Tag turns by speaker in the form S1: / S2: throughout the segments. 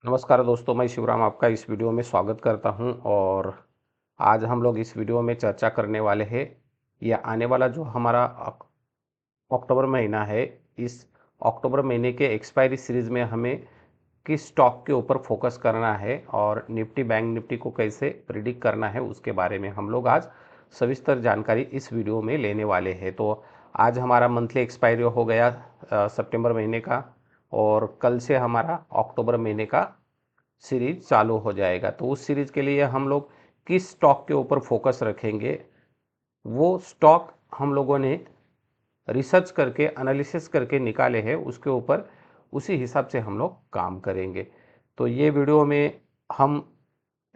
S1: नमस्कार दोस्तों, मैं शिवराम आपका इस वीडियो में स्वागत करता हूं। और आज हम लोग इस वीडियो में चर्चा करने वाले हैं ये आने वाला जो हमारा अक्टूबर महीना है। इस अक्टूबर महीने के एक्सपायरी सीरीज में हमें किस स्टॉक के ऊपर फोकस करना है और निफ्टी बैंक निफ्टी को कैसे प्रिडिक्ट करना है उसके बारे में हम लोग आज सविस्तर जानकारी इस वीडियो में लेने वाले हैं। तो आज हमारा मंथली एक्सपायरी हो गया सितंबर महीने का, और कल से हमारा अक्टूबर महीने का सीरीज चालू हो जाएगा। तो उस सीरीज के लिए हम लोग किस स्टॉक के ऊपर फोकस रखेंगे, वो स्टॉक हम लोगों ने रिसर्च करके एनालिसिस करके निकाले हैं, उसके ऊपर उसी हिसाब से हम लोग काम करेंगे। तो हम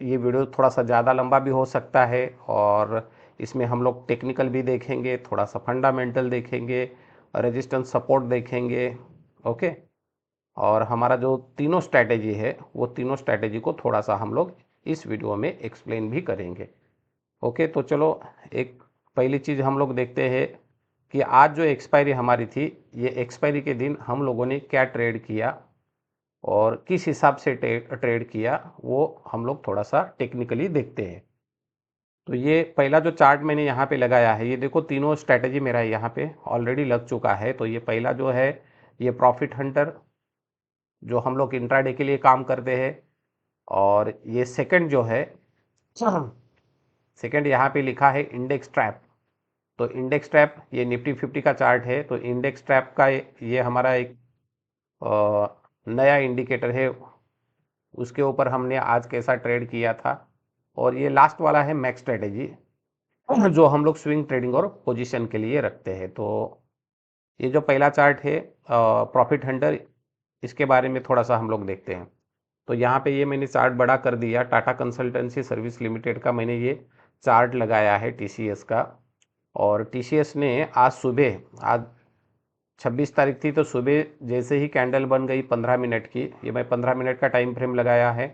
S1: ये वीडियो थोड़ा सा ज़्यादा लंबा भी हो सकता है, और इसमें हम लोग टेक्निकल भी देखेंगे, थोड़ा सा फंडामेंटल देखेंगे, रेजिस्टेंस सपोर्ट देखेंगे। ओके। और हमारा जो तीनों स्ट्रैटेजी है वो तीनों स्ट्रैटेजी को थोड़ा सा हम लोग इस वीडियो में एक्सप्लेन भी करेंगे। ओके, तो चलो एक पहली चीज़ हम लोग देखते हैं कि आज जो एक्सपायरी हमारी थी, ये एक्सपायरी के दिन हम लोगों ने क्या ट्रेड किया और किस हिसाब से ट्रेड किया, वो हम लोग थोड़ा सा टेक्निकली देखते हैं। तो ये पहला जो चार्ट मैंने यहाँ पे लगाया है, ये देखो तीनों स्ट्रैटेजी मेरा यहाँ पे ऑलरेडी लग चुका है। तो ये पहला जो है ये प्रॉफिट हंटर, जो हम लोग इंट्राडे के लिए काम करते हैं। और ये सेकंड जो है, सेकंड यहाँ पे लिखा है इंडेक्स ट्रैप। तो इंडेक्स ट्रैप ये निफ्टी 50 का चार्ट है। तो इंडेक्स ट्रैप का ये हमारा एक नया इंडिकेटर है, उसके ऊपर हमने आज कैसा ट्रेड किया था। और ये लास्ट वाला है मैक्स स्ट्रेटेजी, जो हम लोग स्विंग ट्रेडिंग और पोजीशन के लिए रखते हैं। तो ये जो पहला चार्ट है प्रॉफिट हंटर, इसके बारे में थोड़ा सा हम लोग देखते हैं। तो यहाँ पे ये मैंने चार्ट बड़ा कर दिया, टाटा कंसल्टेंसी सर्विस लिमिटेड का मैंने ये चार्ट लगाया है टीसीएस का। और टीसीएस ने आज 26 तारीख थी, तो सुबह जैसे ही कैंडल बन गई 15 मिनट की, ये मैं 15 मिनट का टाइम फ्रेम लगाया है।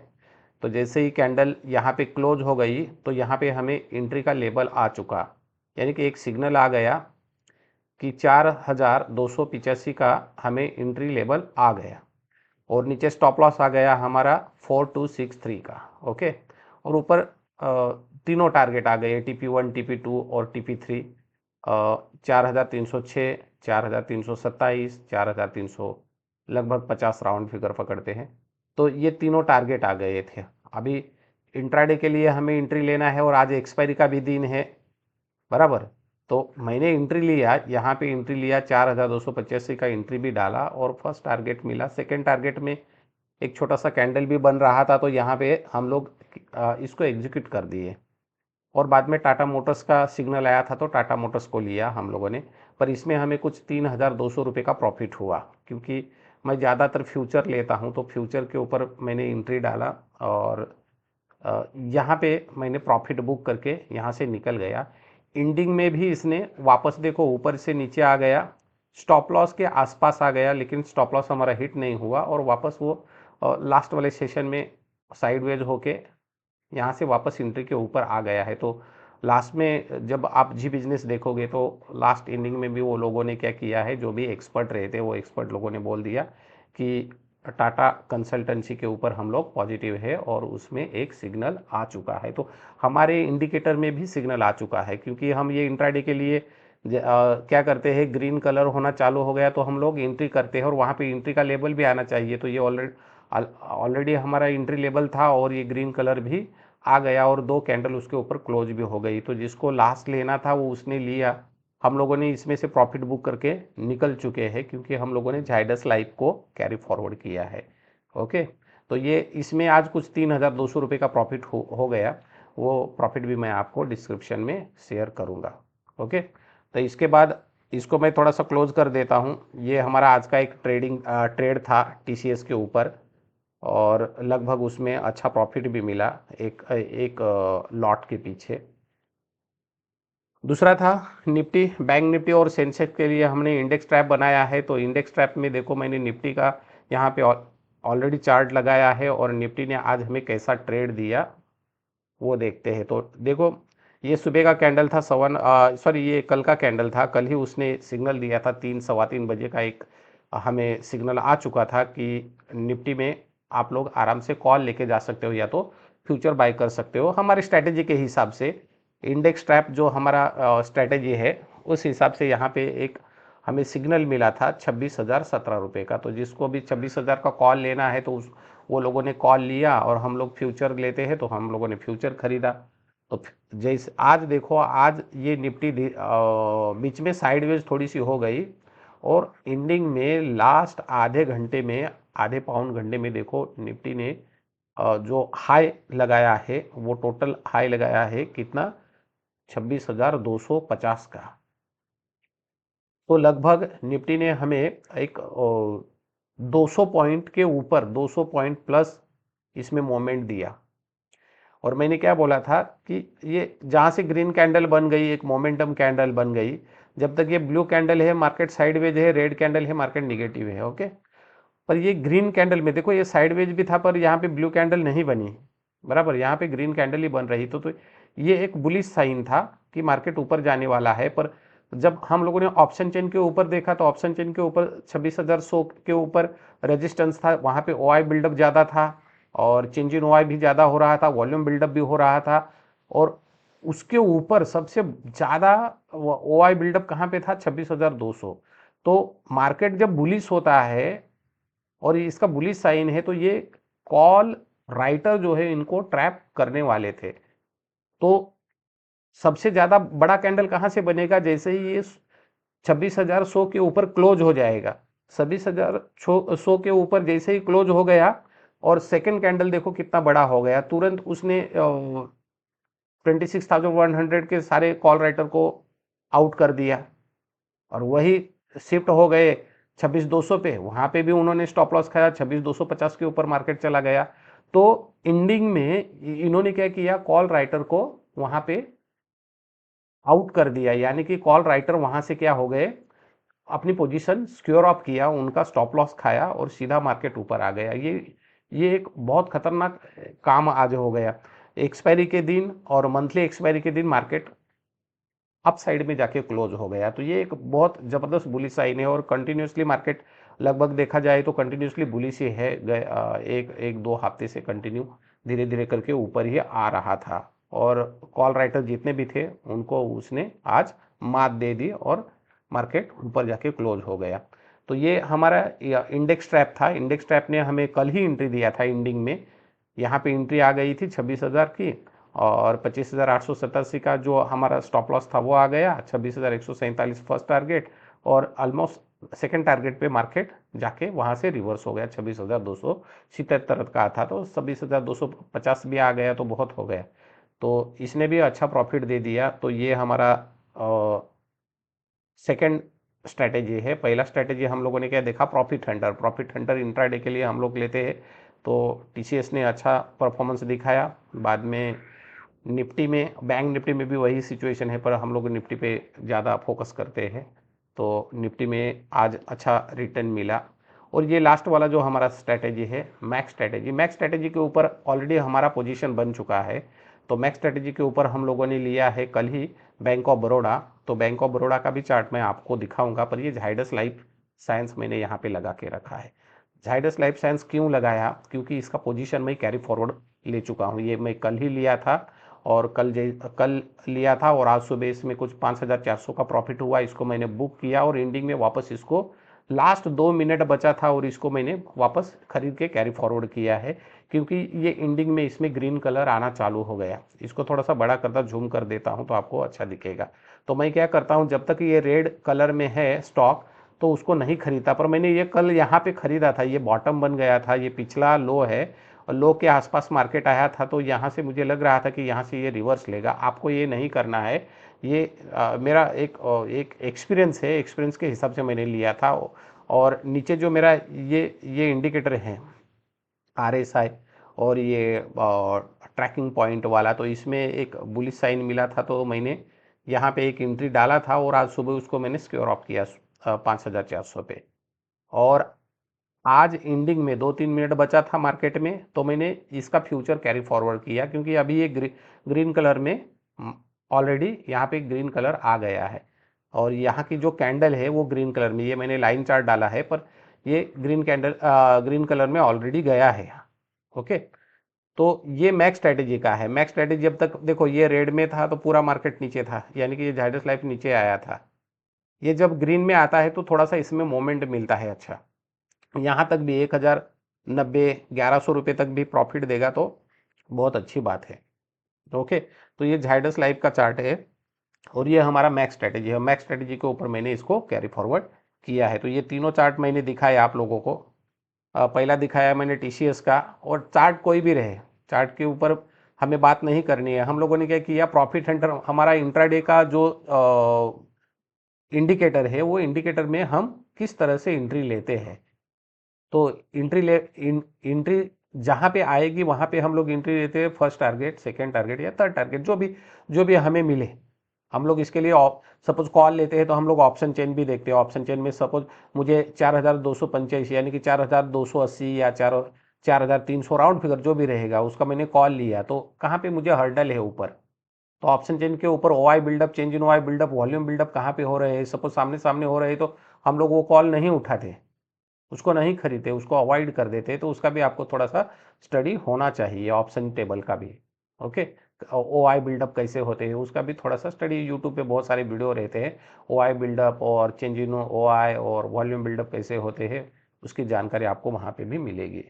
S1: तो जैसे ही कैंडल यहाँ पे क्लोज हो गई, तो यहाँ पे हमें एंट्री का लेवल आ चुका, यानी कि एक सिग्नल आ गया कि 4285 का हमें एंट्री लेवल आ गया। और नीचे स्टॉप लॉस आ गया हमारा 4263 का। ओके। और ऊपर तीनों टारगेट आ गए, TP1 TP2 और TP3। 4306, 4327, 4300, लगभग 50 राउंड फिगर पकड़ते हैं। तो ये तीनों टारगेट आ गए थे। अभी इंट्राडे के लिए हमें एंट्री लेना है, और आज एक्सपायरी का भी दिन है, बराबर। तो मैंने एंट्री लिया, यहाँ पे एंट्री लिया 4285 का एंट्री भी डाला, और फर्स्ट टारगेट मिला। सेकंड टारगेट में एक छोटा सा कैंडल भी बन रहा था, तो यहाँ पे हम लोग इसको एग्जीक्यूट कर दिए। और बाद में टाटा मोटर्स का सिग्नल आया था, तो टाटा मोटर्स को लिया हम लोगों ने। पर इसमें हमें कुछ 3200 रुपये का प्रॉफिट हुआ, क्योंकि मैं ज़्यादातर फ्यूचर लेता हूँ, तो फ्यूचर के ऊपर मैंने एंट्री डाला। और यहाँ पे मैंने प्रॉफिट बुक करके यहाँ से निकल गया। एंडिंग में भी इसने वापस देखो ऊपर से नीचे आ गया, स्टॉप लॉस के आसपास आ गया, लेकिन स्टॉप लॉस हमारा हिट नहीं हुआ, और वापस वो लास्ट वाले सेशन में साइडवेज होके यहाँ से वापस एंट्री के ऊपर आ गया है। तो लास्ट में जब आप जी बिजनेस देखोगे, तो लास्ट एंडिंग में भी वो लोगों ने क्या किया है, जो भी एक्सपर्ट रहे थे वो एक्सपर्ट लोगों ने बोल दिया कि टाटा कंसल्टेंसी के ऊपर हम लोग पॉजिटिव है, और उसमें एक सिग्नल आ चुका है। तो हमारे इंडिकेटर में भी सिग्नल आ चुका है, क्योंकि हम ये इंट्राडे के लिए क्या करते हैं, ग्रीन कलर होना चालू हो गया तो हम लोग एंट्री करते हैं, और वहाँ पे एंट्री का लेवल भी आना चाहिए। तो ये ऑलरेडी हमारा एंट्री लेवल था, और ये ग्रीन कलर भी आ गया, और दो कैंडल उसके ऊपर क्लोज भी हो गई। तो जिसको लास्ट लेना था वो उसने लिया। हम लोगों ने इसमें से प्रॉफिट बुक करके निकल चुके हैं, क्योंकि हम लोगों ने जायडस लाइफ को कैरी फॉरवर्ड किया है। ओके। तो ये इसमें आज कुछ 3200 रुपये का प्रॉफिट हो गया। वो प्रॉफिट भी मैं आपको डिस्क्रिप्शन में शेयर करूँगा। ओके। तो इसके बाद इसको मैं थोड़ा सा क्लोज कर देता हूँ। ये हमारा आज का एक ट्रेड था टीसीएस के ऊपर, और लगभग उसमें अच्छा प्रॉफिट भी मिला एक एक लॉट के पीछे। दूसरा था निफ्टी बैंक निफ्टी और सेंसेक्स के लिए हमने इंडेक्स ट्रैप बनाया है। तो इंडेक्स ट्रैप में देखो मैंने निफ्टी का यहाँ पे ऑलरेडी चार्ट लगाया है, और निफ्टी ने आज हमें कैसा ट्रेड दिया वो देखते हैं। तो देखो ये सुबह का कैंडल था, सॉरी ये कल का कैंडल था। कल ही उसने सिग्नल दिया था, 3 सवा 3 बजे का एक हमें सिग्नल आ चुका था कि निफ्टी में आप लोग आराम से कॉल लेके जा सकते हो या तो फ्यूचर बाय कर सकते हो हमारी स्ट्रैटेजी के हिसाब से। इंडेक्स ट्रैप जो हमारा स्ट्रैटेजी है उस हिसाब से यहाँ पे एक हमें सिग्नल मिला था 26,017 रुपये का। तो जिसको भी 26,000 का कॉल लेना है तो वो लोगों ने कॉल लिया, और हम लोग फ्यूचर लेते हैं तो हम लोगों ने फ्यूचर खरीदा। तो जैसे आज देखो, आज ये निफ्टी बीच में साइडवेज थोड़ी सी हो गई, और एंडिंग में लास्ट आधे घंटे में, आधे पौन घंटे में देखो निफ्टी ने जो हाई लगाया है वो टोटल हाई लगाया है कितना, 26,250 का। तो लगभग निफ्टी ने हमें एक 200 पॉइंट के ऊपर, 200 पॉइंट प्लस इसमें मोमेंट दिया। और मैंने क्या बोला था कि ये जहाँ से ग्रीन कैंडल बन गई, एक मोमेंटम कैंडल बन गई, जब तक ये ब्लू कैंडल है मार्केट साइडवेज है, रेड कैंडल है मार्केट निगेटिव है। ओके, पर ये ग्रीन कैंडल में देखो ये साइडवेज भी था पर यहाँ पे ब्लू कैंडल नहीं बनी, बराबर, यहाँ पे ग्रीन कैंडल ही बन रही। तो ये एक बुलिश साइन था कि मार्केट ऊपर जाने वाला है। पर जब हम लोगों ने ऑप्शन चेन के ऊपर देखा तो ऑप्शन चेन के ऊपर 26,100 के ऊपर रेजिस्टेंस था, वहाँ पे ओआई बिल्डअप ज़्यादा था और चेंज इन ओआई भी ज़्यादा हो रहा था, वॉल्यूम बिल्डअप भी हो रहा था। और उसके ऊपर सबसे ज़्यादा ओआई बिल्डअप कहाँ पे था, 26,200। तो मार्केट जब बुलिश होता है और इसका बुलिश साइन है तो ये कॉल राइटर जो है इनको ट्रैप करने वाले थे। तो सबसे ज्यादा बड़ा कैंडल कहां से बनेगा, जैसे ही ये 26,100 के ऊपर क्लोज हो जाएगा, 26,100 के ऊपर जैसे ही क्लोज हो गया, और सेकंड कैंडल देखो कितना बड़ा हो गया, तुरंत उसने 26,100 के सारे कॉल राइटर को आउट कर दिया, और वही शिफ्ट हो गए 26,200 पे, वहां पे भी उन्होंने स्टॉप लॉस खाया, 26,250 के ऊपर मार्केट चला गया। तो एंडिंग में इन्होंने क्या किया, कॉल राइटर को वहां पे आउट कर दिया, यानी कि कॉल राइटर वहां से क्या हो गए, अपनी पोजीशन सिक्योर ऑफ किया, उनका स्टॉप लॉस खाया और सीधा मार्केट ऊपर आ गया। ये एक बहुत खतरनाक काम आज हो गया। एक्सपायरी के दिन और मंथली एक्सपायरी के दिन मार्केट अप साइड में जाके क्लोज हो गया। तो ये एक बहुत ज़बरदस्त बुलिश साइन है, और कंटिन्यूसली मार्केट लगभग देखा जाए तो कंटिन्यूसली बुलिश ही है, एक दो हफ्ते से कंटिन्यू धीरे धीरे करके ऊपर ही आ रहा था। और कॉल राइटर जितने भी थे उनको उसने आज मात दे दी और मार्केट ऊपर जाके क्लोज हो गया। तो ये हमारा इंडेक्स ट्रैप था। इंडेक्स ट्रैप ने हमें कल ही एंट्री दिया था एंडिंग में, यहाँ पे एंट्री आ गई थी 26,000 की, और 25,887 का जो हमारा स्टॉप लॉस था वो आ गया, 26,147 फर्स्ट टारगेट, और ऑलमोस्ट सेकंड टारगेट पे मार्केट जाके वहाँ से रिवर्स हो गया, 26,277 का था, तो 26,250 भी आ गया तो बहुत हो गया। तो इसने भी अच्छा प्रॉफिट दे दिया। तो ये हमारा सेकंड स्ट्रैटेजी है। पहला स्ट्रैटेजी हम लोगों ने क्या देखा, profit Hunter. Profit Hunter intraday के लिए हम लोग लेते हैं, तो टीसीएस ने अच्छा परफॉर्मेंस दिखाया। बाद में निफ्टी में, बैंक निफ्टी में भी वही सिचुएशन है, पर हम लोग निफ्टी पे ज़्यादा फोकस करते हैं, तो निफ्टी में आज अच्छा रिटर्न मिला। और ये लास्ट वाला जो हमारा स्ट्रैटेजी है, मैक्स स्ट्रैटेजी, मैक्स स्ट्रैटेजी के ऊपर ऑलरेडी हमारा पोजीशन बन चुका है। तो मैक्स स्ट्रैटेजी के ऊपर हम लोगों ने लिया है कल ही बैंक ऑफ बड़ौदा। तो बैंक ऑफ बड़ौदा का भी चार्ट मैं आपको दिखाऊंगा, पर ये झाइडस लाइफ साइंस मैंने यहाँ पे लगा के रखा है। झाइडस लाइफ साइंस क्यों लगाया, क्योंकि इसका पोजीशन मैं कैरी फॉरवर्ड ले चुका हूँ। ये मैं कल ही लिया था, और कल लिया था, और आज सुबह इसमें कुछ 5,400 का प्रॉफिट हुआ, इसको मैंने बुक किया, और एंडिंग में वापस इसको लास्ट 2 मिनट बचा था और इसको मैंने वापस खरीद के कैरी फॉरवर्ड किया है, क्योंकि ये एंडिंग में इसमें ग्रीन कलर आना चालू हो गया। इसको थोड़ा सा बड़ा करता, झूम कर देता हूँ तो आपको अच्छा दिखेगा। तो मैं क्या करता हूँ, जब तक ये रेड कलर में है स्टॉक तो उसको नहीं खरीदता, पर मैंने ये कल यहाँ पे खरीदा था, ये बॉटम बन गया था, ये पिछला लो है, और लो के आसपास मार्केट आया था, तो यहाँ से मुझे लग रहा था कि यहाँ से ये रिवर्स लेगा। आपको ये नहीं करना है, ये मेरा एक एक्सपीरियंस है, एक्सपीरियंस के हिसाब से मैंने लिया था। और नीचे जो मेरा ये इंडिकेटर है आरएसआई, और ये ट्रैकिंग पॉइंट वाला, तो इसमें एक बुलिश साइन मिला था, तो मैंने यहाँ पे एक एंट्री डाला था, और आज सुबह उसको मैंने सिक्योर ऑफ किया 5,400 पे। और आज एंडिंग में 2-3 मिनट बचा था मार्केट में, तो मैंने इसका फ्यूचर कैरी फॉरवर्ड किया, क्योंकि अभी ये ग्रीन कलर में ऑलरेडी यहाँ पे ग्रीन कलर आ गया है, और यहाँ की जो कैंडल है वो ग्रीन कलर में, ये मैंने लाइन चार्ट डाला है, पर ये ग्रीन कलर में ऑलरेडी गया है। ओके, तो ये मैक्स स्ट्रैटेजी का है। मैक्स स्ट्रैटेजी जब तक देखो ये रेड में था तो पूरा मार्केट नीचे था, यानी कि ये जायडस लाइफ नीचे आया था। ये जब ग्रीन में आता है तो थोड़ा सा इसमें मोमेंट मिलता है अच्छा, यहाँ तक भी 1090 1100 रुपये तक भी प्रॉफिट देगा तो बहुत अच्छी बात है। ओके, तो ये जायडस लाइफ का चार्ट है और ये हमारा मैक्स स्ट्रैटेजी है। मैक्स स्ट्रैटेजी के ऊपर मैंने इसको कैरी फॉरवर्ड किया है। तो ये तीनों चार्ट मैंने दिखाया आप लोगों को। पहला दिखाया मैंने टीसीएस का, और चार्ट कोई भी रहे, चार्ट के ऊपर हमें बात नहीं करनी है। हम लोगों ने क्या किया, प्रॉफिट हंटर हमारा इंट्राडे का जो इंडिकेटर है, वो इंडिकेटर में हम किस तरह से एंट्री लेते हैं। तो एंट्री जहाँ पे आएगी वहाँ पे हम लोग एंट्री लेते हैं, फर्स्ट टारगेट, सेकंड टारगेट या थर्ड टारगेट, जो भी हमें मिले। हम लोग इसके लिए सपोज कॉल लेते हैं तो हम लोग ऑप्शन चेन भी देखते हैं। ऑप्शन चेन में सपोज मुझे 4285 यानी कि 4280 या 4300 राउंड फिगर जो भी रहेगा उसका मैंने कॉल लिया, तो कहाँ पे मुझे हर्डल है ऊपर। तो ऑप्शन चेन के ऊपर OI buildup, change in OI buildup, volume buildup कहाँ पे हो रहे हैं, सपोज सामने सामने हो रहे हैं तो हम लोग वो कॉल नहीं उठाते, उसको नहीं खरीदते, उसको अवॉइड कर देते। तो उसका भी आपको थोड़ा सा स्टडी होना चाहिए, ऑप्शन टेबल का भी। ओके, ओ आई बिल्डअप कैसे होते हैं उसका भी थोड़ा सा स्टडी, यूट्यूब पे बहुत सारे वीडियो रहते हैं। ओ आई बिल्डअप और चेंज इन ओ आई और वॉल्यूम बिल्डअप कैसे होते हैं उसकी जानकारी आपको वहाँ पे भी मिलेगी।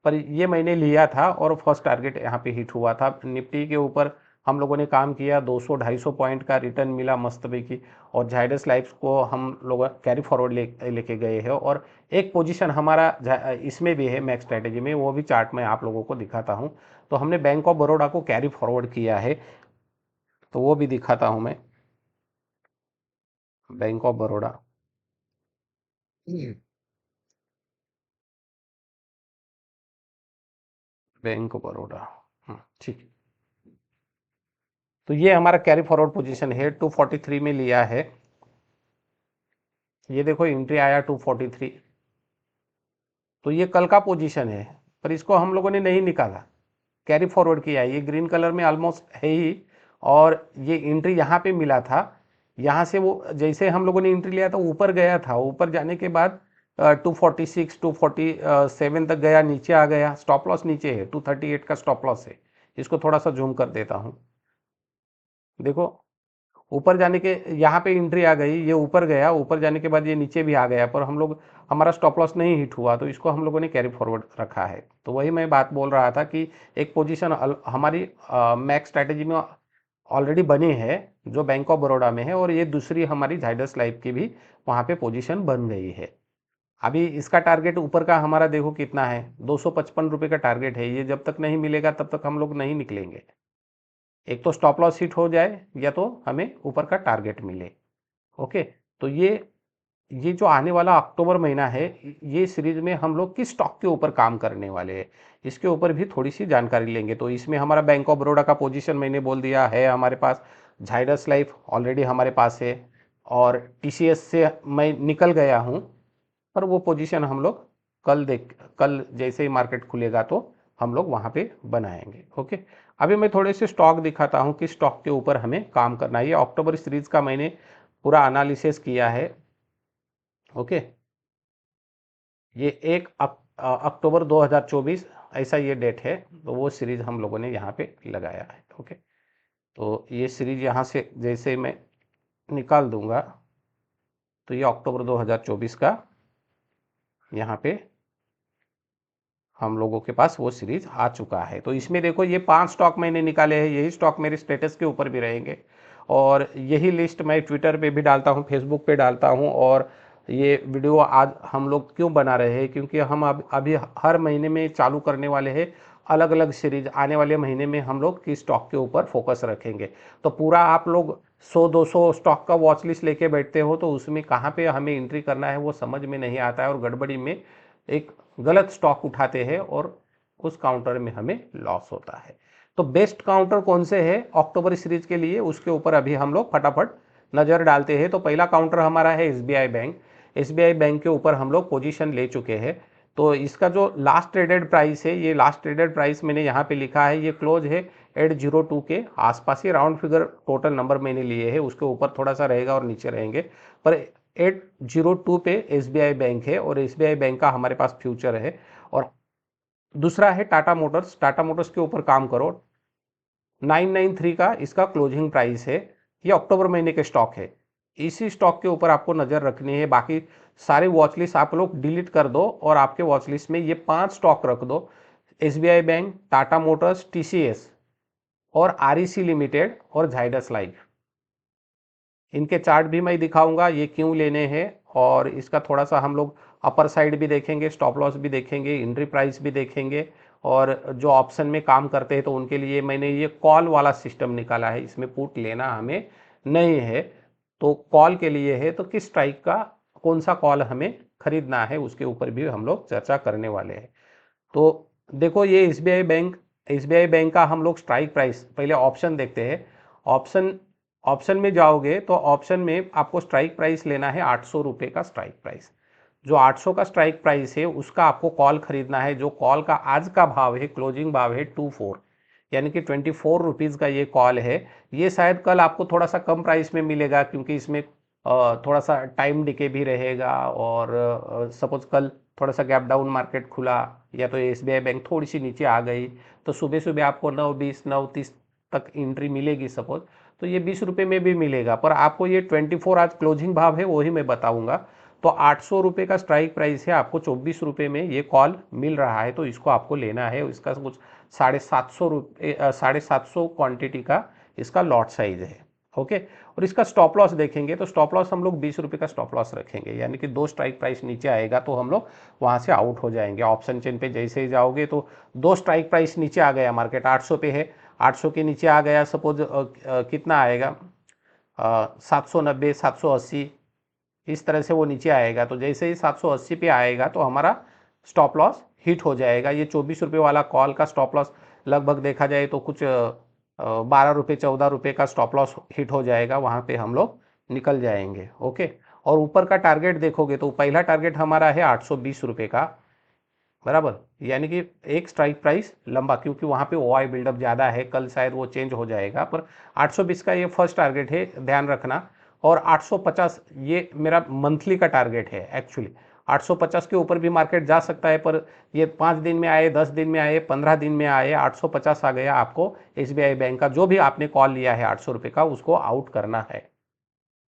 S1: पर ये मैंने लिया था और फर्स्ट टारगेट यहाँ पे हिट हुआ था। निफ्टी के ऊपर हम लोगों ने काम किया, 200-250 पॉइंट का रिटर्न मिला मस्त की। और जायडस लाइफ को हम लोग कैरी फॉरवर्ड लेके गए हैं। और एक पोजीशन हमारा इसमें भी है मैक्स स्ट्रैटेजी में, वो भी चार्ट में आप लोगों को दिखाता हूँ। तो हमने बैंक ऑफ बड़ौदा को कैरी फॉरवर्ड किया है, तो वो भी दिखाता हूँ मैं। Bank of Baroda, bank of Baroda, ठीक। तो ये हमारा कैरी फॉरवर्ड पोजीशन है, 243 में लिया है। ये देखो एंट्री आया 243, तो ये कल का पोजीशन है, पर इसको हम लोगों ने नहीं निकाला, कैरी फॉरवर्ड किया है। ये ग्रीन कलर में ऑलमोस्ट है ही, और ये एंट्री यहाँ पे मिला था। यहाँ से वो जैसे हम लोगों ने एंट्री लिया था ऊपर गया था, ऊपर जाने के बाद 246 247 तक गया, नीचे आ गया। स्टॉप लॉस नीचे है, 238 का स्टॉप लॉस है। इसको थोड़ा सा जूम कर देता हूँ, देखो ऊपर जाने के, यहाँ पे एंट्री आ गई, ये ऊपर गया, ऊपर जाने के बाद ये नीचे भी आ गया, पर हम लोग हमारा स्टॉप लॉस नहीं हिट हुआ, तो इसको हम लोगों ने कैरी फॉरवर्ड रखा है। तो वही मैं बात बोल रहा था कि एक पोजीशन हमारी मैक्स स्ट्रैटेजी में ऑलरेडी बनी है, जो बैंक ऑफ बड़ौदा में है, और ये दूसरी हमारी जायडस लाइफ की भी वहाँ पे पोजीशन बन गई है। अभी इसका टारगेट ऊपर का हमारा देखो कितना है, 255 रुपये का टारगेट है। ये जब तक नहीं मिलेगा तब तक हम लोग नहीं निकलेंगे। एक तो स्टॉप लॉस हिट हो जाए, या तो हमें ऊपर का टारगेट मिले। ओके, तो ये जो आने वाला अक्टूबर महीना है, ये सीरीज में हम लोग किस स्टॉक के ऊपर काम करने वाले हैं, इसके ऊपर भी थोड़ी सी जानकारी लेंगे। तो इसमें हमारा बैंक ऑफ बड़ौदा का पोजीशन मैंने बोल दिया है हमारे पास, जायडस लाइफ ऑलरेडी हमारे पास है, और टीसीएस से मैं निकल गया हूँ, पर वो पोजीशन हम लोग कल जैसे ही मार्केट खुलेगा तो हम लोग वहाँ पे बनाएंगे। ओके, अभी मैं थोड़े से स्टॉक दिखाता हूँ कि स्टॉक के ऊपर हमें काम करना है। ये अक्टूबर सीरीज का मैंने पूरा एनालिसिस किया है। ओके, ये 1 अक्टूबर 2024 ऐसा ये डेट है, तो वो सीरीज हम लोगों ने यहाँ पे लगाया है। ओके, तो ये सीरीज यहाँ से जैसे मैं निकाल दूंगा, तो ये अक्टूबर 2024 का यहाँ पे हम लोगों के पास वो सीरीज आ चुका है। तो इसमें देखो ये 5 स्टॉक मैंने निकाले हैं, यही स्टॉक मेरे स्टेटस के ऊपर भी रहेंगे, और यही लिस्ट मैं ट्विटर पे भी डालता हूँ, फेसबुक पे डालता हूँ। और ये वीडियो आज हम लोग क्यों बना रहे हैं, क्योंकि हम अभी हर महीने में चालू करने वाले हैं अलग अलग सीरीज। आने वाले महीने में हम लोग किस स्टॉक के ऊपर फोकस रखेंगे। तो पूरा आप लोग 100-200 स्टॉक का वॉच लिस्ट लेके बैठते हो, तो उसमें कहाँ पे हमें एंट्री करना है वो समझ में नहीं आता है, और गड़बड़ी में एक गलत स्टॉक उठाते हैं और उस काउंटर में हमें लॉस होता है। तो बेस्ट काउंटर कौन से है अक्टूबर सीरीज के लिए, उसके ऊपर अभी हम लोग फटाफट नज़र डालते हैं। तो पहला काउंटर हमारा है एसबीआई बैंक। एसबीआई बैंक के ऊपर हम लोग पोजीशन ले चुके हैं। तो इसका जो लास्ट ट्रेडेड प्राइस है, ये लास्ट ट्रेडेड प्राइस मैंने यहाँ पे लिखा है, ये क्लोज है 802 के आसपास ही, राउंड फिगर टोटल नंबर मैंने लिए हैं, उसके ऊपर थोड़ा सा रहेगा और नीचे रहेंगे, पर 802 पे एसबीआई बैंक है, और एसबीआई बैंक का हमारे पास फ्यूचर है। और दूसरा है टाटा मोटर्स। टाटा मोटर्स के ऊपर काम करो। 993 का इसका क्लोजिंग प्राइस है। ये अक्टूबर महीने के स्टॉक है। इसी स्टॉक के ऊपर आपको नज़र रखनी है। बाकी सारे वॉच लिस्ट आप लोग डिलीट कर दो और आपके वॉच लिस्ट में ये 5 स्टॉक रख दो। SBI bank, Tata Motors, TCS और आरईसी लिमिटेड और झाइडस लाइफ। इनके चार्ट भी मैं दिखाऊंगा ये क्यों लेने हैं, और इसका थोड़ा सा हम लोग अपर साइड भी देखेंगे, स्टॉप लॉस भी देखेंगे, एंट्री प्राइस भी देखेंगे। और जो ऑप्शन में काम करते हैं तो उनके लिए मैंने ये कॉल वाला सिस्टम निकाला है। इसमें पुट लेना हमें नहीं है, तो कॉल के लिए है। तो किस स्ट्राइक का कौन सा कॉल हमें खरीदना है उसके ऊपर भी हम लोग चर्चा करने वाले हैं। तो देखो ये एसबीआई बैंक का हम लोग स्ट्राइक प्राइस पहले ऑप्शन देखते हैं। ऑप्शन ऑप्शन में जाओगे तो ऑप्शन में आपको स्ट्राइक प्राइस लेना है 800 रुपये का स्ट्राइक प्राइस। जो 800 का स्ट्राइक प्राइस है उसका आपको कॉल खरीदना है। जो कॉल का आज का भाव है, क्लोजिंग भाव है 24, यानी कि 24 रुपीज़ का ये कॉल है। ये शायद कल आपको थोड़ा सा कम प्राइस में मिलेगा, क्योंकि इसमें थोड़ा सा टाइम डिके भी रहेगा। और सपोज कल थोड़ा सा गैप डाउन मार्केट खुला या तो एसबीआई बैंक थोड़ी सी नीचे आ गई, तो सुबह सुबह आपको 9:20 9:30 तक एंट्री मिलेगी सपोज, तो ये 20 रुपये में भी मिलेगा। पर आपको ये 24 आज क्लोजिंग भाव है वही मैं बताऊंगा। तो 800 रुपये का स्ट्राइक प्राइस है, आपको 24 रुपये में ये कॉल मिल रहा है, तो इसको आपको लेना है। इसका कुछ 750 क्वांटिटी का इसका लॉट साइज है। ओके। और इसका स्टॉप लॉस देखेंगे तो स्टॉप लॉस हम लोग 20 रुपये का स्टॉप लॉस रखेंगे, यानी कि 2 स्ट्राइक प्राइस नीचे आएगा तो हम लोग वहाँ से आउट हो जाएंगे। ऑप्शन चेन पे जैसे ही जाओगे तो 2 स्ट्राइक प्राइस नीचे आ गया, मार्केट 800 पे है, 800 के नीचे आ गया सपोज, कितना आएगा 790 780, इस तरह से वो नीचे आएगा। तो जैसे ही 780 पे आएगा तो हमारा स्टॉप लॉस हिट हो जाएगा। ये 24 रुपये वाला कॉल का स्टॉप लॉस लगभग देखा जाए तो कुछ 12 रुपये 14 रुपये का स्टॉप लॉस हिट हो जाएगा, वहाँ पे हम लोग निकल जाएंगे। ओके। और ऊपर का टारगेट देखोगे तो पहला टारगेट हमारा है 820 रुपये का, बराबर, यानी कि एक स्ट्राइक प्राइस लंबा, क्योंकि वहाँ पे ओआई बिल्डअप ज़्यादा है, कल शायद वो चेंज हो जाएगा। पर 820 का ये फर्स्ट टारगेट है, ध्यान रखना। और 850 ये मेरा मंथली का टारगेट है एक्चुअली। 850 के ऊपर भी मार्केट जा सकता है, पर ये 5 दिन में आए, 10 दिन में आए, 15 दिन में आए, 850 आ गया। आपको एसबीआई बैंक का जो भी आपने कॉल लिया है 800 रुपये का, उसको आउट करना है।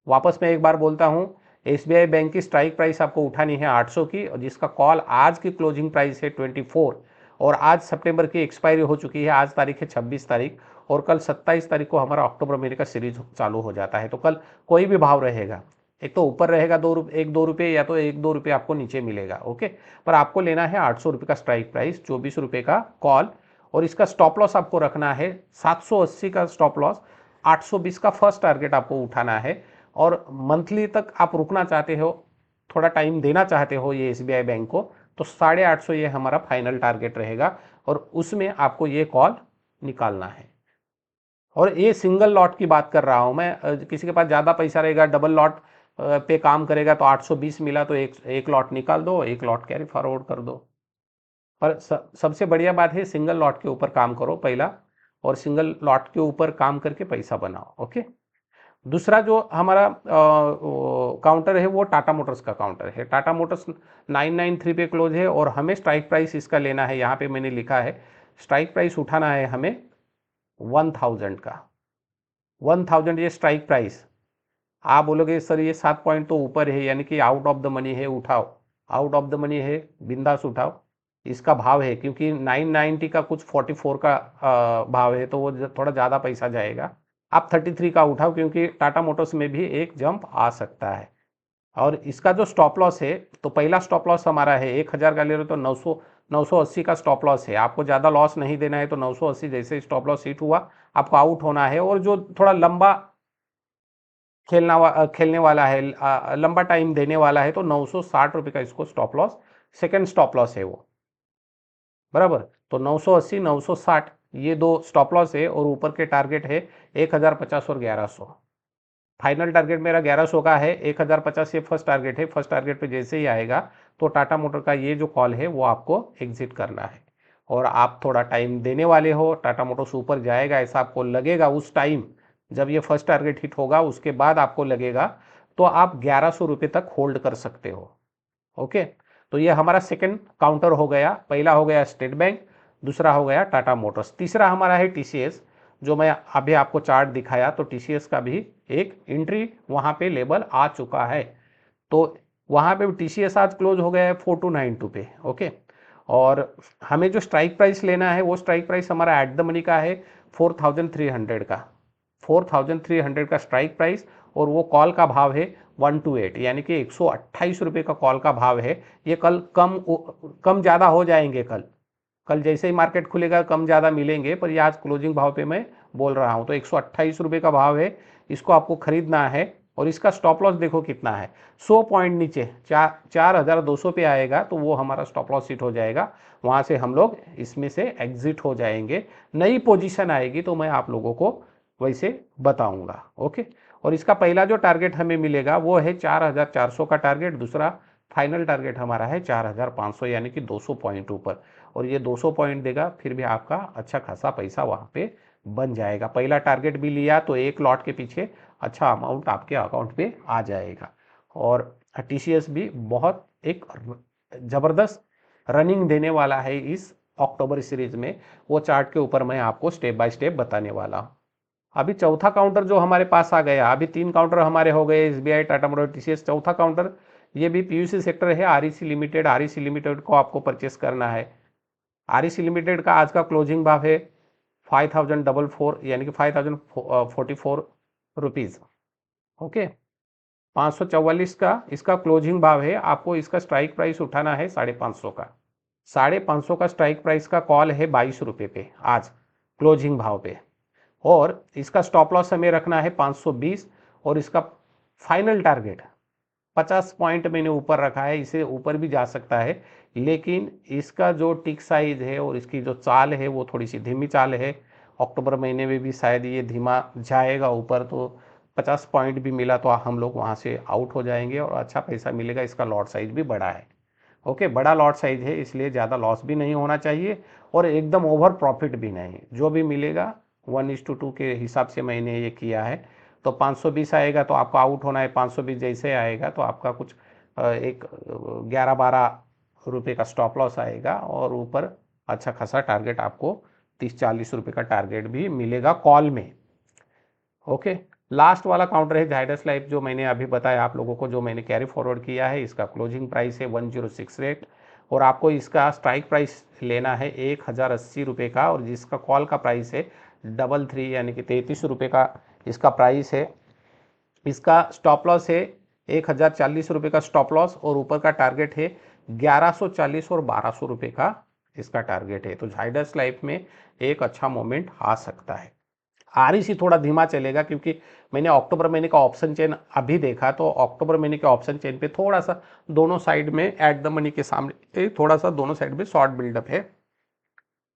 S1: वापस मैं एक बार बोलता हूं, एसबीआई बैंक की स्ट्राइक प्राइस आपको उठानी है 800 की, और जिसका कॉल आज की क्लोजिंग प्राइस है 24, और आज सितंबर की एक्सपायरी हो चुकी है। आज तारीख है 26 तारीख, और कल 27 तारीख को हमारा अक्टूबर महीने का सीरीज चालू हो जाता है। तो कल कोई भी भाव रहेगा, एक तो ऊपर रहेगा 2 रुपये, या तो 1-2 रुपये आपको नीचे मिलेगा। ओके। पर आपको लेना है 800 रुपये का स्ट्राइक प्राइस, 24 रुपये का कॉल, और इसका स्टॉप लॉस आपको रखना है 780 का स्टॉप लॉस, 820 का फर्स्ट टारगेट आपको उठाना है। और मंथली तक आप रुकना चाहते हो, थोड़ा टाइम देना चाहते हो ये एसबीआई बैंक को, तो 850 ये हमारा फाइनल टारगेट रहेगा, और उसमें आपको ये कॉल निकालना है। और ये सिंगल लॉट की बात कर रहा हूं मैं। किसी के पास ज़्यादा पैसा रहेगा, डबल लॉट पे काम करेगा, तो 820 मिला तो एक लॉट निकाल दो, एक लॉट कैरी फॉरवर्ड कर दो। पर सबसे बढ़िया बात है सिंगल लॉट के ऊपर काम करो पहला, और सिंगल लॉट के ऊपर काम करके पैसा बनाओ। ओके। दूसरा जो हमारा काउंटर है वो टाटा मोटर्स का काउंटर है। टाटा मोटर्स 993 पे क्लोज है, और हमें स्ट्राइक प्राइस इसका लेना है। यहाँ पे मैंने लिखा है स्ट्राइक प्राइस उठाना है हमें 1000 का। 1000 ये स्ट्राइक प्राइस। आप बोलोगे सर ये 7 पॉइंट तो ऊपर है, यानी कि आउट ऑफ द मनी है, उठाओ। आउट ऑफ द मनी है, बिंदास उठाओ। इसका भाव है क्योंकि 990 का कुछ 44 का भाव है, तो वो थोड़ा ज़्यादा पैसा जाएगा। आप 33 का उठाओ, क्योंकि टाटा मोटर्स में भी एक जंप आ सकता है। और इसका जो स्टॉप लॉस है, तो पहला स्टॉप लॉस हमारा है 1000 का ले रहे तो 980 का स्टॉप लॉस है। आपको ज़्यादा लॉस नहीं देना है, तो 980 जैसे स्टॉप लॉस हिट हुआ आपको आउट होना है। और जो थोड़ा लंबा खेलने वाला है, लंबा टाइम देने वाला है, तो 960 रुपये का इसको stop loss, second stop loss है वो, बराबर। तो 980 960 ये 2 स्टॉप लॉस है, और ऊपर के टारगेट है 1050 और 1100। फाइनल टारगेट मेरा 1100 का है, 1050 ये फर्स्ट टारगेट है। फर्स्ट टारगेट पे जैसे ही आएगा तो टाटा मोटर का ये जो कॉल है वो आपको एग्जिट करना है। और आप थोड़ा टाइम देने वाले हो, टाटा मोटर्स ऊपर जाएगा ऐसा आपको लगेगा उस टाइम, जब ये फर्स्ट टारगेट हिट होगा उसके बाद आपको लगेगा, तो आप 1100 रुपये तक होल्ड कर सकते हो। ओके। तो ये हमारा सेकंड काउंटर हो गया। पहला हो गया स्टेट बैंक, दूसरा हो गया टाटा मोटर्स, तीसरा हमारा है टीसीएस, जो मैं अभी आपको चार्ट दिखाया। तो टीसीएस का भी एक एंट्री वहाँ पे लेवल आ चुका है। तो वहाँ पे टीसीएस आज क्लोज हो गया है 4292 पे। ओके, और हमें जो स्ट्राइक प्राइस लेना है वो स्ट्राइक प्राइस हमारा एट द मनी का है 4300 का, 4300 का स्ट्राइक प्राइस, और वो कॉल का भाव है 128, यानी कि 128 रुपये का कॉल का भाव है। ये कल कम ज़्यादा हो जाएंगे, कल जैसे ही मार्केट खुलेगा कम ज़्यादा मिलेंगे, पर ये आज क्लोजिंग भाव पे मैं बोल रहा हूँ। तो 128 रुपये का भाव है, इसको आपको खरीदना है। और इसका स्टॉप लॉस देखो कितना है, 100 पॉइंट नीचे 4200 पे आएगा तो वो हमारा स्टॉप लॉस हिट हो जाएगा। वहाँ से हम लोग इसमें से एग्जिट हो जाएंगे। नई पोजीशन आएगी तो मैं आप लोगों को वैसे बताऊंगा। ओके, और इसका पहला जो टारगेट हमें मिलेगा वो है 4400 का टारगेट, दूसरा फाइनल टारगेट हमारा है 4500, यानी कि 200 पॉइंट ऊपर। और ये 200 पॉइंट देगा, फिर भी आपका अच्छा खासा पैसा वहाँ पे बन जाएगा। पहला टारगेट भी लिया तो एक लॉट के पीछे अच्छा अमाउंट आपके अकाउंट पे आ जाएगा। और टीसीएस भी बहुत एक ज़बरदस्त रनिंग देने वाला है इस अक्टूबर सीरीज में। वो चार्ट के ऊपर मैं आपको स्टेप बाय स्टेप बताने वाला हूँ। अभी चौथा काउंटर जो हमारे पास आ गया, अभी 3 काउंटर हमारे हो गए, एसबीआई, टाटा मोटर, टीसीएस। चौथा काउंटर ये भी पीयूसी सेक्टर है, आरईसी लिमिटेड। आरईसी लिमिटेड को आपको परचेस करना है। आरईसी लिमिटेड का आज का क्लोजिंग भाव है 5044, यानी कि 5044 रुपीज़। ओके, 544 का इसका क्लोजिंग भाव है। आपको इसका स्ट्राइक प्राइस उठाना है 550 का। 550 का स्ट्राइक प्राइस का कॉल है 22 रुपये पे आज क्लोजिंग भाव पे। और इसका स्टॉप लॉस हमें रखना है 520, और इसका फाइनल टारगेट 50 पॉइंट मैंने ऊपर रखा है। इसे ऊपर भी जा सकता है, लेकिन इसका जो टिक साइज है और इसकी जो चाल है वो थोड़ी सी धीमी चाल है। अक्टूबर महीने में भी शायद ये धीमा जाएगा ऊपर, तो 50 पॉइंट भी मिला तो हम लोग वहाँ से आउट हो जाएंगे और अच्छा पैसा मिलेगा। इसका लॉट साइज भी बड़ा है। ओके, बड़ा लॉट साइज है, इसलिए ज़्यादा लॉस भी नहीं होना चाहिए और एकदम ओवर प्रॉफिट भी नहीं। जो भी मिलेगा 1:2 के हिसाब से मैंने ये किया है। तो 520 आएगा तो आपको आउट होना है। 520 जैसे आएगा तो आपका कुछ एक 11-12 रुपये का स्टॉप लॉस आएगा, और ऊपर अच्छा खासा टारगेट आपको 30-40 रुपये का टारगेट भी मिलेगा कॉल में। ओके, लास्ट वाला काउंटर है जाइडस लाइफ, जो मैंने अभी बताया आप लोगों को, जो मैंने कैरी फॉरवर्ड किया है। इसका क्लोजिंग प्राइस है 1068, और आपको इसका स्ट्राइक प्राइस लेना है 1080 रुपये का, और जिसका कॉल का प्राइस है 33, यानी कि 33 रुपये का इसका प्राइस है। इसका स्टॉप लॉस है 1040 रुपये का स्टॉप लॉस, और ऊपर का टारगेट है 1140 और 1200 रुपये का इसका टारगेट है। तो जाइडस लाइफ में एक अच्छा मोमेंट आ सकता है। आरईसी थोड़ा धीमा चलेगा, क्योंकि मैंने अक्टूबर महीने का ऑप्शन चेन अभी देखा, तो अक्टूबर महीने के ऑप्शन चेन पे थोड़ा सा दोनों साइड में एट द मनी के सामने थोड़ा सा दोनों साइड में शॉर्ट बिल्डअप है।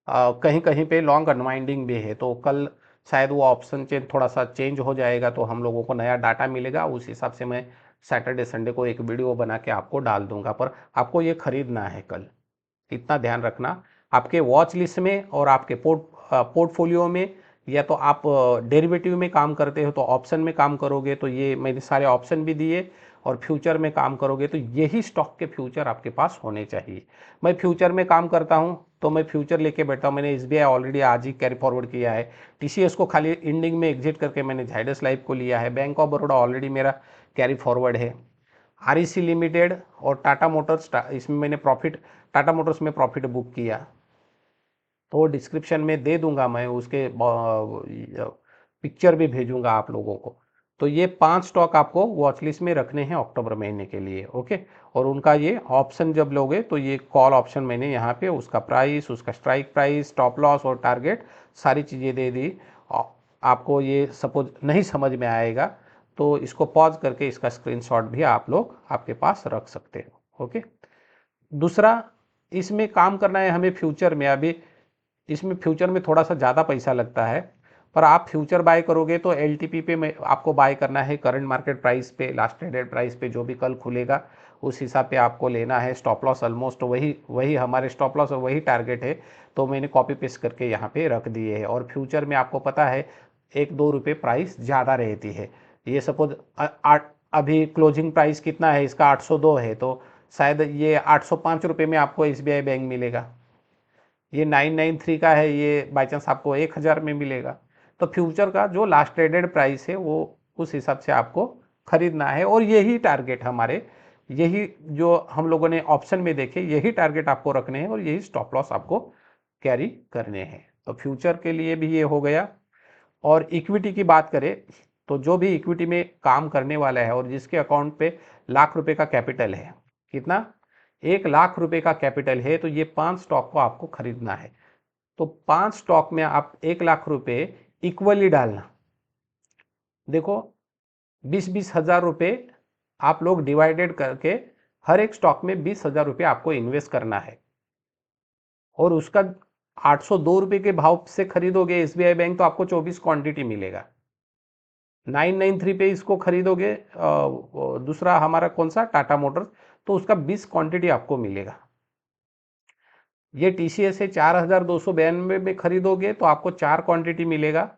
S1: कहीं कहीं पे लॉन्ग अनवाइंडिंग भी है। तो कल शायद वो ऑप्शन चेन थोड़ा सा चेंज हो जाएगा, तो हम लोगों को नया डाटा मिलेगा। उस हिसाब से मैं सैटरडे संडे को एक वीडियो बना के आपको डाल दूंगा। पर आपको ये खरीदना है कल, इतना ध्यान रखना। आपके वॉच लिस्ट में और आपके पोर्टफोलियो में, या तो आप डेरिवेटिव में काम करते हो तो ऑप्शन में काम करोगे, तो ये मैंने सारे ऑप्शन भी दिए। और फ्यूचर में काम करोगे तो यही स्टॉक के फ्यूचर आपके पास होने चाहिए। मैं फ्यूचर में काम करता हूँ तो मैं फ्यूचर लेके बैठा हूँ। मैंने एसबीआई ऑलरेडी आज ही कैरी फॉरवर्ड किया है। टीसीएस को खाली एंडिंग में एग्जिट करके मैंने जाइडस लाइफ को लिया है। बैंक ऑफ बड़ौदा ऑलरेडी मेरा कैरी फॉरवर्ड है। आरईसी लिमिटेड और टाटा मोटर्स, इसमें मैंने प्रॉफिट, टाटा मोटर्स में प्रॉफिट बुक किया, तो डिस्क्रिप्शन में दे दूंगा। मैं उसके पिक्चर भी भेजूंगा आप लोगों को। तो ये 5 स्टॉक आपको वॉच लिस्ट में रखने हैं अक्टूबर महीने के लिए। ओके, और उनका ये ऑप्शन जब लोगे तो ये कॉल ऑप्शन मैंने यहाँ पे उसका प्राइस, उसका स्ट्राइक प्राइस, स्टॉप लॉस और टारगेट सारी चीज़ें दे दी। आपको ये सपोज नहीं समझ में आएगा तो इसको पॉज करके इसका स्क्रीनशॉट भी आप लोग आपके पास रख सकते हो। ओके, दूसरा इसमें काम करना है हमें फ्यूचर में। अभी इसमें फ्यूचर में थोड़ा सा ज़्यादा पैसा लगता है, पर आप फ्यूचर बाय करोगे तो एलटीपी पे में आपको बाय करना है करंट मार्केट प्राइस पे, लास्ट ट्रेडेड प्राइस पे, जो भी कल खुलेगा उस हिसाब पे आपको लेना है। स्टॉप लॉस ऑलमोस्ट वही हमारे स्टॉप लॉस और वही टारगेट है, तो मैंने कॉपी पेस्ट करके यहाँ पे रख दिए है। और फ्यूचर में आपको पता है 1-2 रुपये प्राइस ज़्यादा रहती है। ये सपोज अभी क्लोजिंग प्राइस कितना है इसका, 802 है, तो शायद ये 805 रुपये में आपको SBI बैंक मिलेगा। ये 993 का है, ये बाई चांस आपको 1000 में मिलेगा। तो फ्यूचर का जो लास्ट ट्रेडेड प्राइस है वो उस हिसाब से आपको खरीदना है, और यही टारगेट हमारे, यही जो हम लोगों ने ऑप्शन में देखे, यही टारगेट आपको रखने हैं और यही स्टॉप लॉस आपको कैरी करने हैं। तो फ्यूचर के लिए भी ये हो गया। और इक्विटी की बात करें तो जो भी इक्विटी में काम करने वाला है और जिसके अकाउंट पे लाख रुपए का कैपिटल है, कितना, 1 लाख रुपए का कैपिटल है, तो ये 5 स्टॉक को आपको खरीदना है। तो 5 स्टॉक में आप 1 लाख रुपए इक्वली डालना। देखो 20-20 हजार रुपये आप लोग डिवाइडेड करके हर एक स्टॉक में 20,000 रुपये आपको इन्वेस्ट करना है, और उसका 802 रुपये के भाव से खरीदोगे SBI बैंक तो आपको 24 क्वांटिटी मिलेगा। 993 पे इसको खरीदोगे दूसरा हमारा कौन सा, टाटा मोटर्स, तो उसका 20 क्वांटिटी आपको मिलेगा। ये TCS है, 4,292 में खरीदोगे तो आपको 4 क्वांटिटी मिलेगा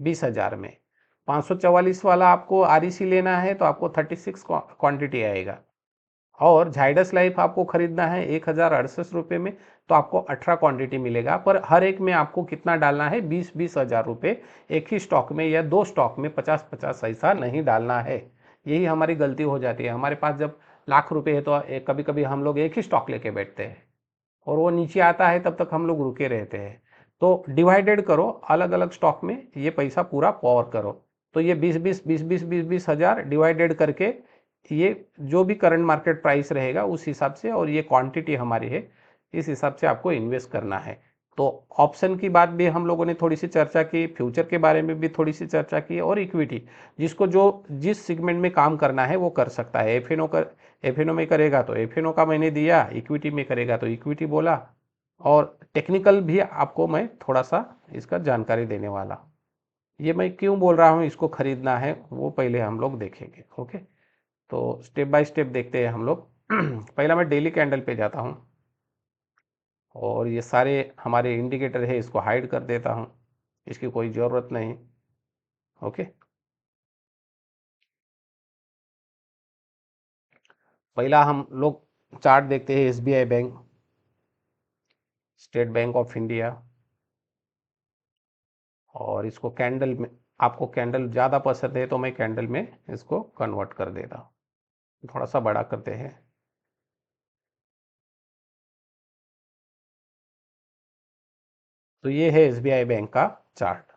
S1: 20,000 में। 544 वाला आपको REC लेना है तो आपको 36 क्वांटिटी आएगा। और झाइडस लाइफ आपको खरीदना है 1,068 रुपये में, तो आपको 18 क्वांटिटी मिलेगा। पर हर एक में आपको कितना डालना है, 20-20 हजार रुपये एक ही स्टॉक में या 2 स्टॉक में 50-50 ऐसा नहीं डालना है। यही हमारी गलती हो जाती है। हमारे पास जब लाख रुपये है तो कभी कभी हम लोग एक ही स्टॉक लेके बैठते हैं और वो नीचे आता है तब तक हम लोग रुके रहते हैं। तो डिवाइडेड करो, अलग अलग स्टॉक में ये पैसा पूरा पॉवर करो। तो ये 20-20 हजार डिवाइडेड करके ये जो भी करंट मार्केट प्राइस रहेगा उस हिसाब से, और ये क्वांटिटी हमारी है, इस हिसाब से आपको इन्वेस्ट करना है। तो ऑप्शन की बात भी हम लोगों ने थोड़ी सी चर्चा की, फ्यूचर के बारे में भी थोड़ी सी चर्चा की, और इक्विटी जिसको जो जिस सेगमेंट में काम करना है वो कर सकता है। एफएनओ में करेगा तो एफएनओ का मैंने दिया, इक्विटी में करेगा तो इक्विटी बोला, और टेक्निकल भी आपको मैं थोड़ा सा इसका जानकारी देने वाला। ये मैं क्यों बोल रहा हूँ इसको खरीदना है वो पहले हम लोग देखेंगे। ओके, तो स्टेप बाय स्टेप देखते हैं हम लोग। पहला मैं डेली कैंडल पे जाता हूँ और ये सारे हमारे इंडिकेटर है इसको हाइड कर देता हूँ, इसकी कोई ज़रूरत नहीं। ओके, पहला हम लोग चार्ट देखते हैं SBI bank, state bank of India, और इसको कैंडल में, आपको कैंडल ज़्यादा पसंद है तो मैं कैंडल में इसको कन्वर्ट कर देता हूँ। थोड़ा सा बड़ा करते हैं। तो ये है SBI बैंक का चार्ट।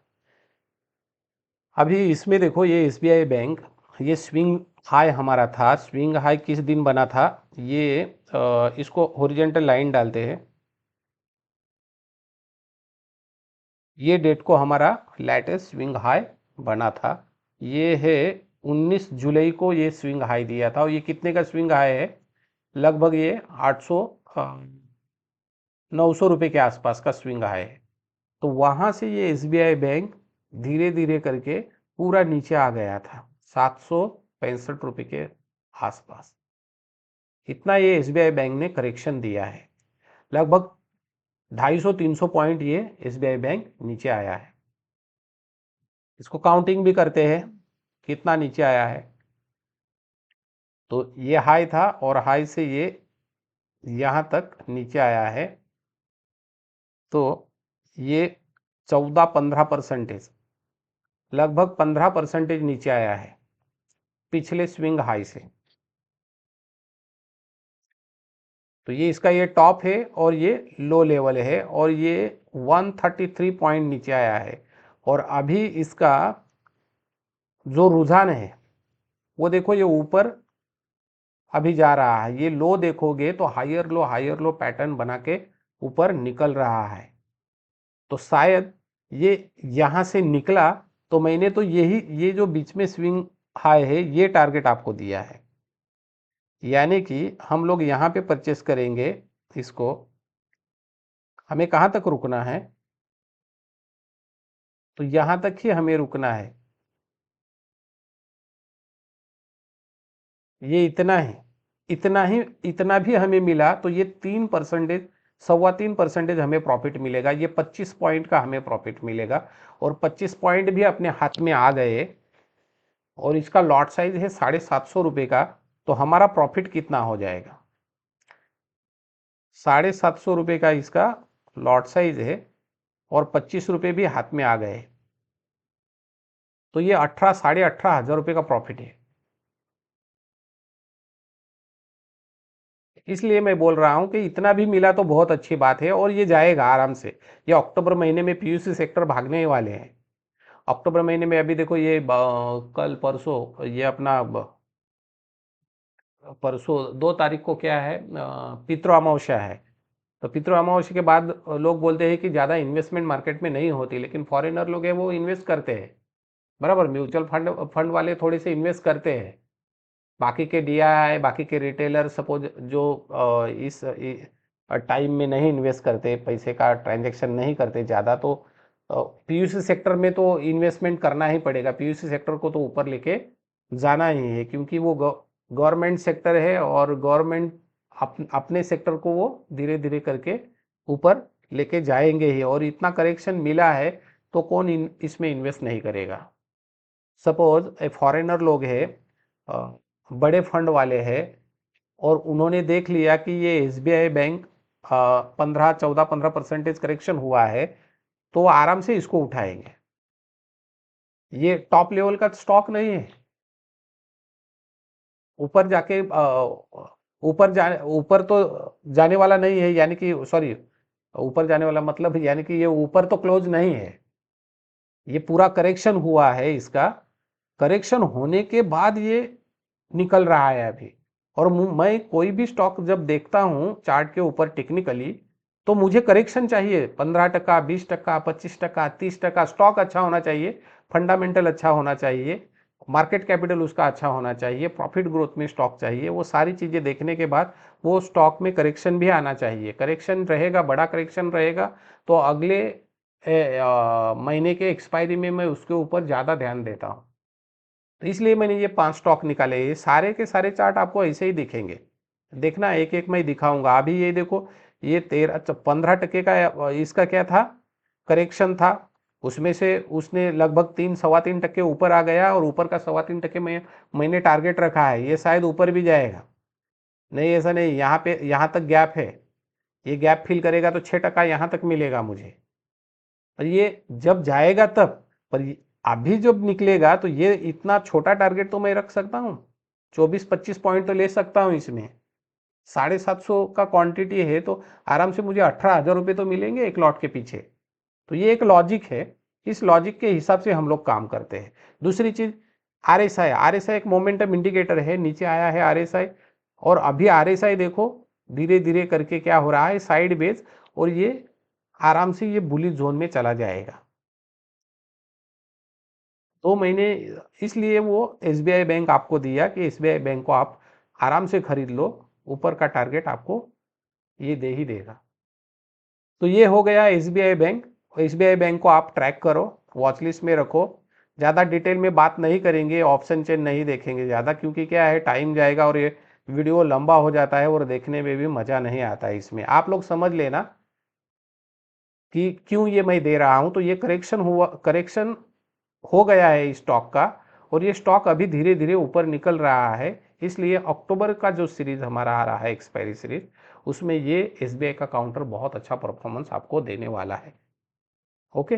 S1: अभी इसमें देखो ये SBI बैंक, ये स्विंग हाई हमारा था। स्विंग हाई किस दिन बना था, ये इसको हॉरिजॉन्टल लाइन डालते हैं, ये डेट को हमारा लेटेस्ट स्विंग हाई बना था। ये है 19 जुलाई को ये स्विंग हाई दिया था, और ये कितने का स्विंग हाई है, लगभग ये 900 रुपये के आसपास का स्विंग हाई है। तो वहाँ से ये SBI बैंक धीरे धीरे करके पूरा नीचे आ गया था 765 रुपये के आसपास। इतना ये SBI बैंक ने करेक्शन दिया है, लगभग 250-300 पॉइंट ये SBI बैंक नीचे आया है। इसको काउंटिंग भी करते हैं कितना नीचे आया है। तो ये हाई था और हाई से ये यहाँ तक नीचे आया है, तो ये 14-15%, लगभग 15% नीचे आया है पिछले स्विंग हाई से। तो ये इसका ये टॉप है और ये लो लेवल है, और ये 133 पॉइंट नीचे आया है। और अभी इसका जो रुझान है वो देखो, ये ऊपर अभी जा रहा है। ये लो देखोगे तो हायर लो पैटर्न बना के ऊपर निकल रहा है। तो शायद ये यहाँ से निकला, तो मैंने तो यही, ये जो बीच में स्विंग हाई है ये टारगेट आपको दिया है, यानी कि हम लोग यहाँ पे परचेस करेंगे इसको। हमें कहाँ तक रुकना है, तो यहाँ तक ही हमें रुकना है। ये इतना भी हमें मिला तो ये 3%, 3.25% हमें प्रॉफिट मिलेगा। ये 25 पॉइंट का हमें प्रॉफिट मिलेगा, और 25 पॉइंट भी अपने हाथ में आ गए, और इसका लॉट साइज है 750 रुपये का। तो हमारा प्रॉफिट कितना हो जाएगा, ₹750 का इसका लॉट साइज है और ₹25 भी हाथ में आ गए, तो ये 18 साढ़े 18,000 का प्रॉफिट है। इसलिए मैं बोल रहा हूं कि इतना भी मिला तो बहुत अच्छी बात है और ये जाएगा आराम से। ये अक्टूबर महीने में पीयूसी सेक्टर भागने वाले हैं। अक्टूबर महीने में अभी देखो ये कल परसों ये अपना परसों 2 तारीख को क्या है, पितृ अमावस्या है। तो पितृ अमावस्या के बाद लोग बोलते हैं कि ज़्यादा इन्वेस्टमेंट मार्केट में नहीं होती, लेकिन फॉरेनर लोग हैं वो इन्वेस्ट करते हैं। बराबर, म्यूचुअल फंड फंड वाले थोड़े से इन्वेस्ट करते हैं। बाकी के डीआई, बाकी के रिटेलर सपोज जो इस टाइम में नहीं इन्वेस्ट करते, पैसे का ट्रांजैक्शन नहीं करते ज़्यादा, तो पीयूसी सेक्टर में तो इन्वेस्टमेंट करना ही पड़ेगा। पीयूसी सेक्टर को तो ऊपर लेके जाना ही है, क्योंकि वो गवर्नमेंट सेक्टर है और गवर्नमेंट अपने सेक्टर को वो धीरे धीरे करके ऊपर लेके जाएंगे ही। और इतना करेक्शन मिला है तो कौन इसमें इन्वेस्ट नहीं करेगा। सपोज ए फॉरेनर लोग है, बड़े फंड वाले हैं, और उन्होंने देख लिया कि ये एसबीआई बैंक 15-14-15% करेक्शन हुआ है, तो वो आराम से इसको उठाएंगे। ये टॉप लेवल का स्टॉक नहीं है। ऊपर जाके ऊपर तो जाने वाला नहीं है, यानी कि सॉरी, ऊपर जाने वाला मतलब यानी कि ये ऊपर तो क्लोज नहीं है। ये पूरा करेक्शन हुआ है, इसका करेक्शन होने के बाद ये निकल रहा है अभी। और मैं कोई भी स्टॉक जब देखता हूं चार्ट के ऊपर टेक्निकली, तो मुझे करेक्शन चाहिए 15%, 20%, 25%, 30%। स्टॉक अच्छा होना चाहिए, फंडामेंटल अच्छा होना चाहिए, मार्केट कैपिटल उसका अच्छा होना चाहिए, प्रॉफिट ग्रोथ में स्टॉक चाहिए। वो सारी चीज़ें देखने के बाद वो स्टॉक में करेक्शन भी आना चाहिए। करेक्शन रहेगा, बड़ा करेक्शन रहेगा, तो अगले महीने के एक्सपायरी में मैं उसके ऊपर ज़्यादा ध्यान देता हूँ। तो इसलिए मैंने ये 5 स्टॉक निकाले। ये सारे के सारे चार्ट आपको ऐसे ही दिखेंगे। देखना, एक एक मैं दिखाऊंगा। अभी ये देखो, ये 15% का इसका क्या था, करेक्शन था। उसमें से उसने लगभग 3-3.25% ऊपर आ गया, और ऊपर का 3.25% में मैंने टारगेट रखा है। ये शायद ऊपर भी जाएगा। नहीं, ऐसा नहीं, यहाँ पे यहाँ तक गैप है। ये गैप फिल करेगा तो 6% यहाँ तक मिलेगा मुझे। और ये जब जाएगा तब, पर अभी जब निकलेगा तो ये इतना छोटा टारगेट तो मैं रख सकता हूँ, 24-25 पॉइंट तो ले सकता हूँ इसमें। 750 का क्वांटिटी है तो आराम से मुझे 18,000 रुपये तो मिलेंगे एक लॉट के पीछे। तो ये एक लॉजिक है। इस लॉजिक के हिसाब से हम लोग काम करते हैं। दूसरी चीज, आरएसआई। आरएसआई एक मोमेंटम इंडिकेटर है, नीचे आया है आरएसआई, और अभी आरएसआई देखो धीरे धीरे करके क्या हो रहा है, साइड बेस, और ये आराम से ये बुलिश जोन में चला जाएगा। 2 महीने, इसलिए वो एसबीआई बैंक आपको दिया कि एसबीआई बैंक को आप आराम से खरीद लो, ऊपर का टारगेट आपको ये दे ही देगा। तो ये हो गया एसबीआई बैंक। एसबीआई बैंक को आप ट्रैक करो, वॉच लिस्ट में रखो। ज़्यादा डिटेल में बात नहीं करेंगे, ऑप्शन चेन नहीं देखेंगे ज़्यादा, क्योंकि क्या है, टाइम जाएगा और ये वीडियो लंबा हो जाता है और देखने में भी मज़ा नहीं आता है। इसमें आप लोग समझ लेना कि क्यों ये मैं दे रहा हूँ। तो ये करेक्शन हो गया है इस स्टॉक का, और ये स्टॉक अभी धीरे धीरे ऊपर निकल रहा है। इसलिए अक्टूबर का जो सीरीज हमारा आ रहा है, एक्सपायरी सीरीज, उसमें ये एसबीआई का काउंटर बहुत अच्छा परफॉर्मेंस आपको देने वाला है। ओके,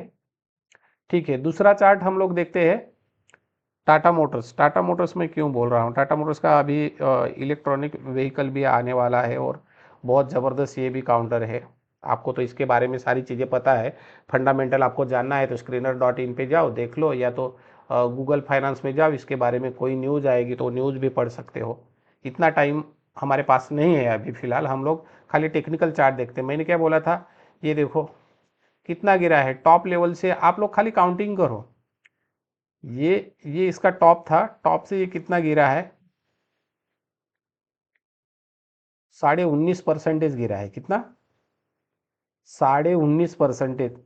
S1: ठीक है। दूसरा चार्ट हम लोग देखते हैं, टाटा मोटर्स। टाटा मोटर्स में क्यों बोल रहा हूँ, टाटा मोटर्स का अभी इलेक्ट्रॉनिक व्हीकल भी आने वाला है, और बहुत ज़बरदस्त ये भी काउंटर है। आपको तो इसके बारे में सारी चीज़ें पता है। फंडामेंटल आपको जानना है तो स्क्रीनर.इन पे जाओ, देख लो, या तो गूगल फाइनेंस में जाओ, इसके बारे में कोई न्यूज़ आएगी तो न्यूज़ भी पढ़ सकते हो। इतना टाइम हमारे पास नहीं है अभी फ़िलहाल, हम लोग खाली टेक्निकल चार्ट देखते हैं। मैंने क्या बोला था, ये देखो कितना गिरा है टॉप लेवल से, आप लोग खाली काउंटिंग करो। ये इसका टॉप था, टॉप से ये कितना गिरा है, 19.5% गिरा है। कितना, 19.5%।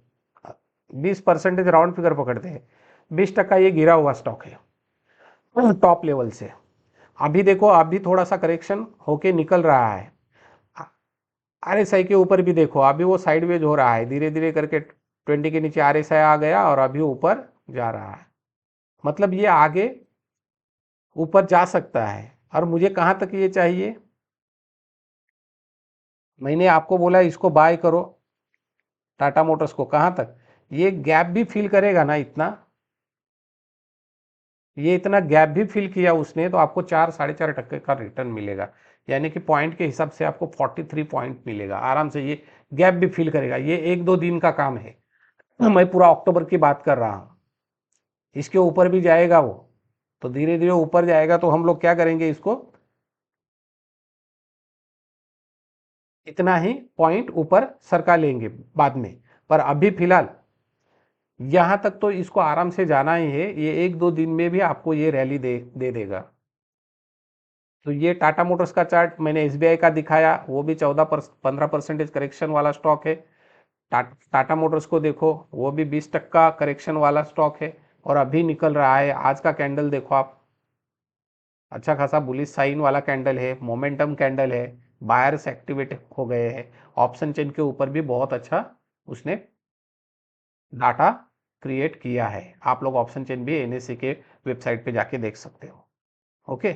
S1: 20% राउंड फिगर पकड़ते हैं, 20% ये गिरा हुआ स्टॉक है टॉप लेवल से। अभी देखो, अभी थोड़ा सा करेक्शन होके निकल रहा है। आरएसआई के ऊपर भी देखो, अभी वो साइडवेज हो रहा है, धीरे धीरे करके 20 के नीचे आरएसआई आ गया और अभी ऊपर जा रहा है। मतलब ये आगे ऊपर जा सकता है। और मुझे कहाँ तक ये चाहिए, मैंने आपको बोला इसको बाय करो, टाटा मोटर्स को, कहाँ तक? ये गैप भी फिल करेगा ना इतना, ये इतना गैप भी फिल किया उसने, तो आपको 4-4.5% का रिटर्न मिलेगा। यानी कि पॉइंट के हिसाब से आपको 43 पॉइंट मिलेगा आराम से। ये गैप भी फिल करेगा, ये 1-2 दिन का काम है। मैं पूरा अक्टूबर की बात कर रहा हूँ। इसके ऊपर भी जाएगा वो, तो धीरे धीरे ऊपर जाएगा, तो हम लोग क्या करेंगे, इसको इतना ही पॉइंट ऊपर सरका लेंगे बाद में। पर अभी फिलहाल यहां तक तो इसको आराम से जाना ही है, ये 1-2 दिन में भी आपको ये रैली दे देगा। तो ये टाटा मोटर्स का चार्ट मैंने एसबीआई का दिखाया, वो भी 15% करेक्शन वाला स्टॉक है। टाटा मोटर्स को देखो, वो भी 20% करेक्शन वाला स्टॉक है, और अभी निकल रहा है। आज का कैंडल देखो आप, अच्छा खासा बुलिश साइन वाला कैंडल है, मोमेंटम कैंडल है, बायर्स एक्टिवेट हो गए हैं। ऑप्शन चेन के ऊपर भी बहुत अच्छा उसने डाटा क्रिएट किया है। आप लोग ऑप्शन चेन भी एनएससी के वेबसाइट पे जाके देख सकते हो। ओके,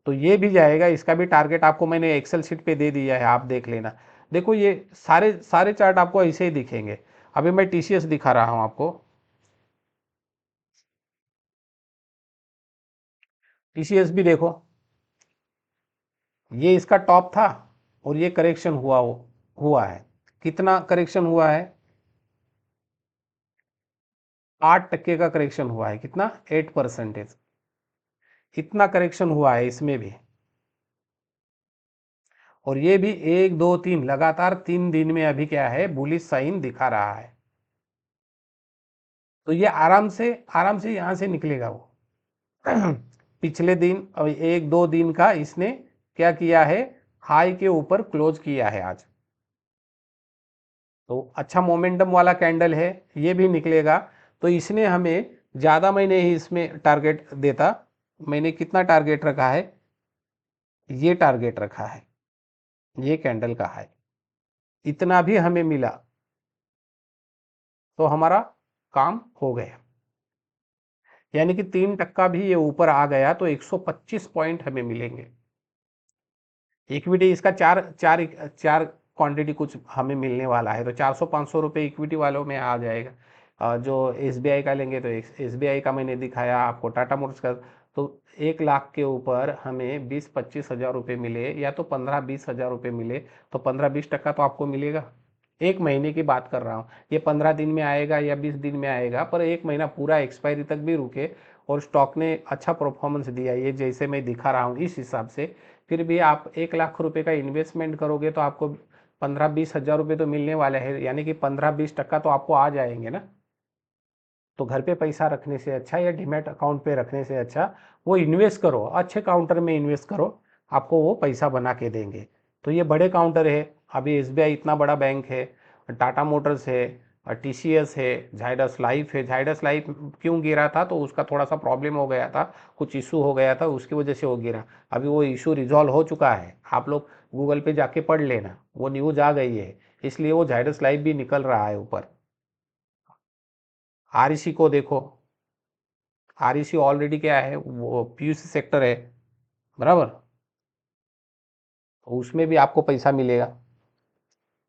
S1: तो ये भी जाएगा, इसका भी टारगेट आपको मैंने एक्सेल शीट पे दे दिया है, आप देख लेना। देखो ये सारे सारे चार्ट आपको ऐसे ही दिखेंगे। अभी मैं टीसीएस दिखा रहा हूं आपको। टीसीएस भी देखो, ये इसका टॉप था, और ये करेक्शन हुआ है। कितना करेक्शन हुआ है? 8% का करेक्शन हुआ है। कितना? 8%। इतना करेक्शन हुआ है इसमें भी। और ये भी 1-2-3 लगातार 3 दिन में अभी क्या है, बुलिश साइन दिखा रहा है। तो ये आराम से यहां से निकलेगा वो। पिछले दिन और 1-2 दिन का इसने क्या किया है, हाई के ऊपर क्लोज किया है आज। तो अच्छा मोमेंटम वाला कैंडल है, ये भी निकलेगा। तो इसने हमें ज़्यादा, मैंने ही इसमें टारगेट देता। मैंने कितना टारगेट रखा है? ये टारगेट रखा है, ये कैंडल का है। इतना भी हमें मिला तो हमारा काम हो गया। यानी कि 3% भी ये ऊपर आ गया तो 125 पॉइंट हमें मिलेंगे। इक्विटी इसका चार चार चार क्वांटिटी कुछ हमें मिलने वाला है, तो 400-500 रुपये इक्विटी वालों में आ जाएगा। जो एसबीआई का लेंगे तो एसबीआई का मैंने दिखाया आपको, टाटा मोटर्स का। तो 1 लाख के ऊपर हमें 20-25 हज़ार रुपये मिले, या तो 15-20 हज़ार रुपये मिले, तो 15-20% तो आपको मिलेगा। एक महीने की बात कर रहा हूँ, ये 15 दिन में आएगा या 20 दिन में आएगा, पर एक महीना पूरा एक्सपायरी तक भी रुके और स्टॉक ने अच्छा परफॉर्मेंस दिया, ये जैसे मैं दिखा रहा हूँ इस हिसाब से, फिर भी आप 1 लाख रुपए का इन्वेस्टमेंट करोगे तो आपको 15-20 हज़ार रुपये तो मिलने वाले हैं। यानी कि 15-20% तो आपको आ जाएंगे ना। तो घर पे पैसा रखने से अच्छा या डीमैट अकाउंट पे रखने से अच्छा वो इन्वेस्ट करो, अच्छे काउंटर में इन्वेस्ट करो, आपको वो पैसा बना के देंगे। तो ये बड़े काउंटर है। अभी एसबीआई इतना बड़ा बैंक है, टाटा मोटर्स है, टीसीएस है, जाइडस लाइफ है। जाइडस लाइफ क्यों गिरा था, तो उसका थोड़ा सा प्रॉब्लम हो गया था, कुछ इशू हो गया था, उसकी वजह से वो गिरा। अभी वो इशू रिजॉल्व हो चुका है, आप लोग गूगल पे जाके पढ़ लेना, वो न्यूज़ आ गई है। इसलिए वो जाइडस लाइफ भी निकल रहा है ऊपर। आरईसी को देखो, आरईसी ऑलरेडी क्या है, वो पीयूसी सेक्टर है, बराबर, तो उसमें भी आपको पैसा मिलेगा।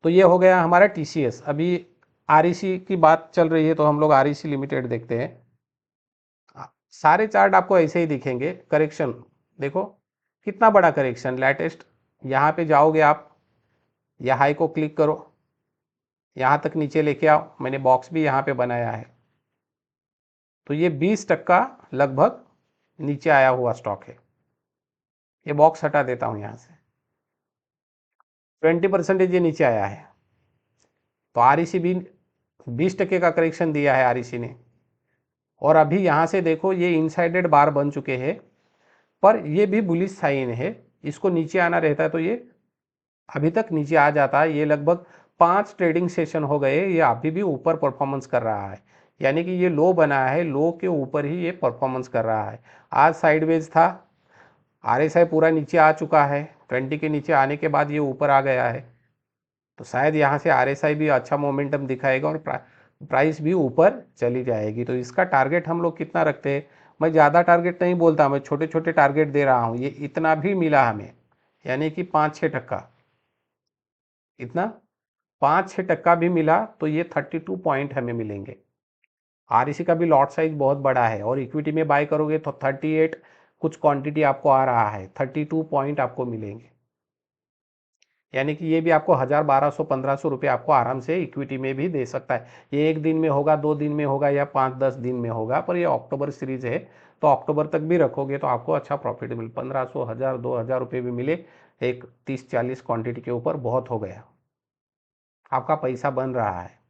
S1: तो ये हो गया हमारा टीसीएस। अभी आरईसी की बात चल रही है, तो हम लोग आरईसी लिमिटेड देखते हैं। सारे चार्ट आपको ऐसे ही दिखेंगे। करेक्शन देखो, कितना बड़ा करेक्शन लेटेस्ट। यहाँ पे जाओगे आप, या हाई को क्लिक करो, यहाँ तक नीचे लेके आओ, मैंने बॉक्स भी यहाँ पे बनाया है। तो ये 20% लगभग नीचे आया हुआ स्टॉक है। ये बॉक्स हटा देता हूँ यहाँ से। 20% ये नीचे आया है। तो आरईसी भी 20% का करेक्शन दिया है आरईसी ने। और अभी यहाँ से देखो, ये इनसाइडेड बार बन चुके हैं, पर ये भी बुलिश साइन है। इसको नीचे आना रहता है तो ये अभी तक नीचे आ जाता है। ये लगभग 5 ट्रेडिंग सेशन हो गए, ये अभी भी ऊपर परफॉर्मेंस कर रहा है। यानी कि ये लो बना है, लो के ऊपर ही ये परफॉर्मेंस कर रहा है। आज साइडवेज था, आरएसआई पूरा नीचे आ चुका है, 20 के नीचे आने के बाद ये ऊपर आ गया है। तो शायद यहाँ से आरएसआई भी अच्छा मोमेंटम दिखाएगा और प्राइस भी ऊपर चली जाएगी। तो इसका टारगेट हम लोग कितना रखते हैं? मैं ज़्यादा टारगेट नहीं बोलता, मैं छोटे छोटे टारगेट दे रहा हूँ। ये इतना भी मिला हमें, यानी कि 5-6%। इतना 5-6% भी मिला तो ये 32 पॉइंट हमें मिलेंगे। आरईसी का भी लॉट साइज बहुत बड़ा है और इक्विटी में बाय करोगे तो 38 कुछ क्वांटिटी आपको आ रहा है, 32 पॉइंट आपको मिलेंगे। यानी कि ये भी आपको 1000, 1200, 1500 रुपये आपको आराम से इक्विटी में भी दे सकता है। ये एक दिन में होगा, 2 दिन में होगा या 5-10 दिन में होगा, पर ये अक्टूबर सीरीज है तो अक्टूबर तक भी रखोगे तो आपको अच्छा प्रॉफिट मिले, 1500, 1000, 2000 रुपये भी मिले एक 30-40 क्वांटिटी के ऊपर, बहुत हो गया, आपका पैसा बन रहा है।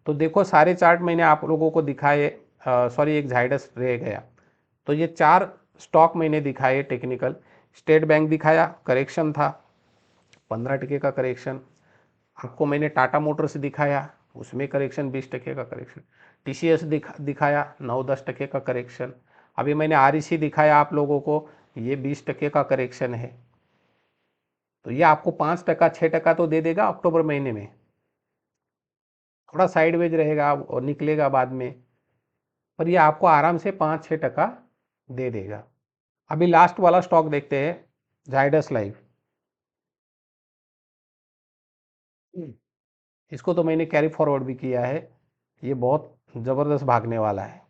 S1: तो देखो सारे चार्ट मैंने आप लोगों को दिखाए, सॉरी एक जाइडस रह गया। तो ये 4 स्टॉक मैंने दिखाए टेक्निकल। स्टेट बैंक दिखाया, करेक्शन था, 15% का करेक्शन। आपको मैंने टाटा मोटर्स दिखाया, उसमें करेक्शन 20% का करेक्शन। टीसीएस दिखाया 9-10% का करेक्शन। अभी मैंने आरईसी दिखाया आप लोगों को, ये 20% का करेक्शन है। तो ये आपको 5%, 6% तो दे देगा अक्टूबर महीने में, थोड़ा साइडवेज रहेगा और निकलेगा बाद में, पर ये आपको आराम से 5-6% दे देगा। अभी लास्ट वाला स्टॉक देखते हैं, जाइडस लाइफ। इसको तो मैंने कैरी फॉरवर्ड भी किया है, ये बहुत ज़बरदस्त भागने वाला है,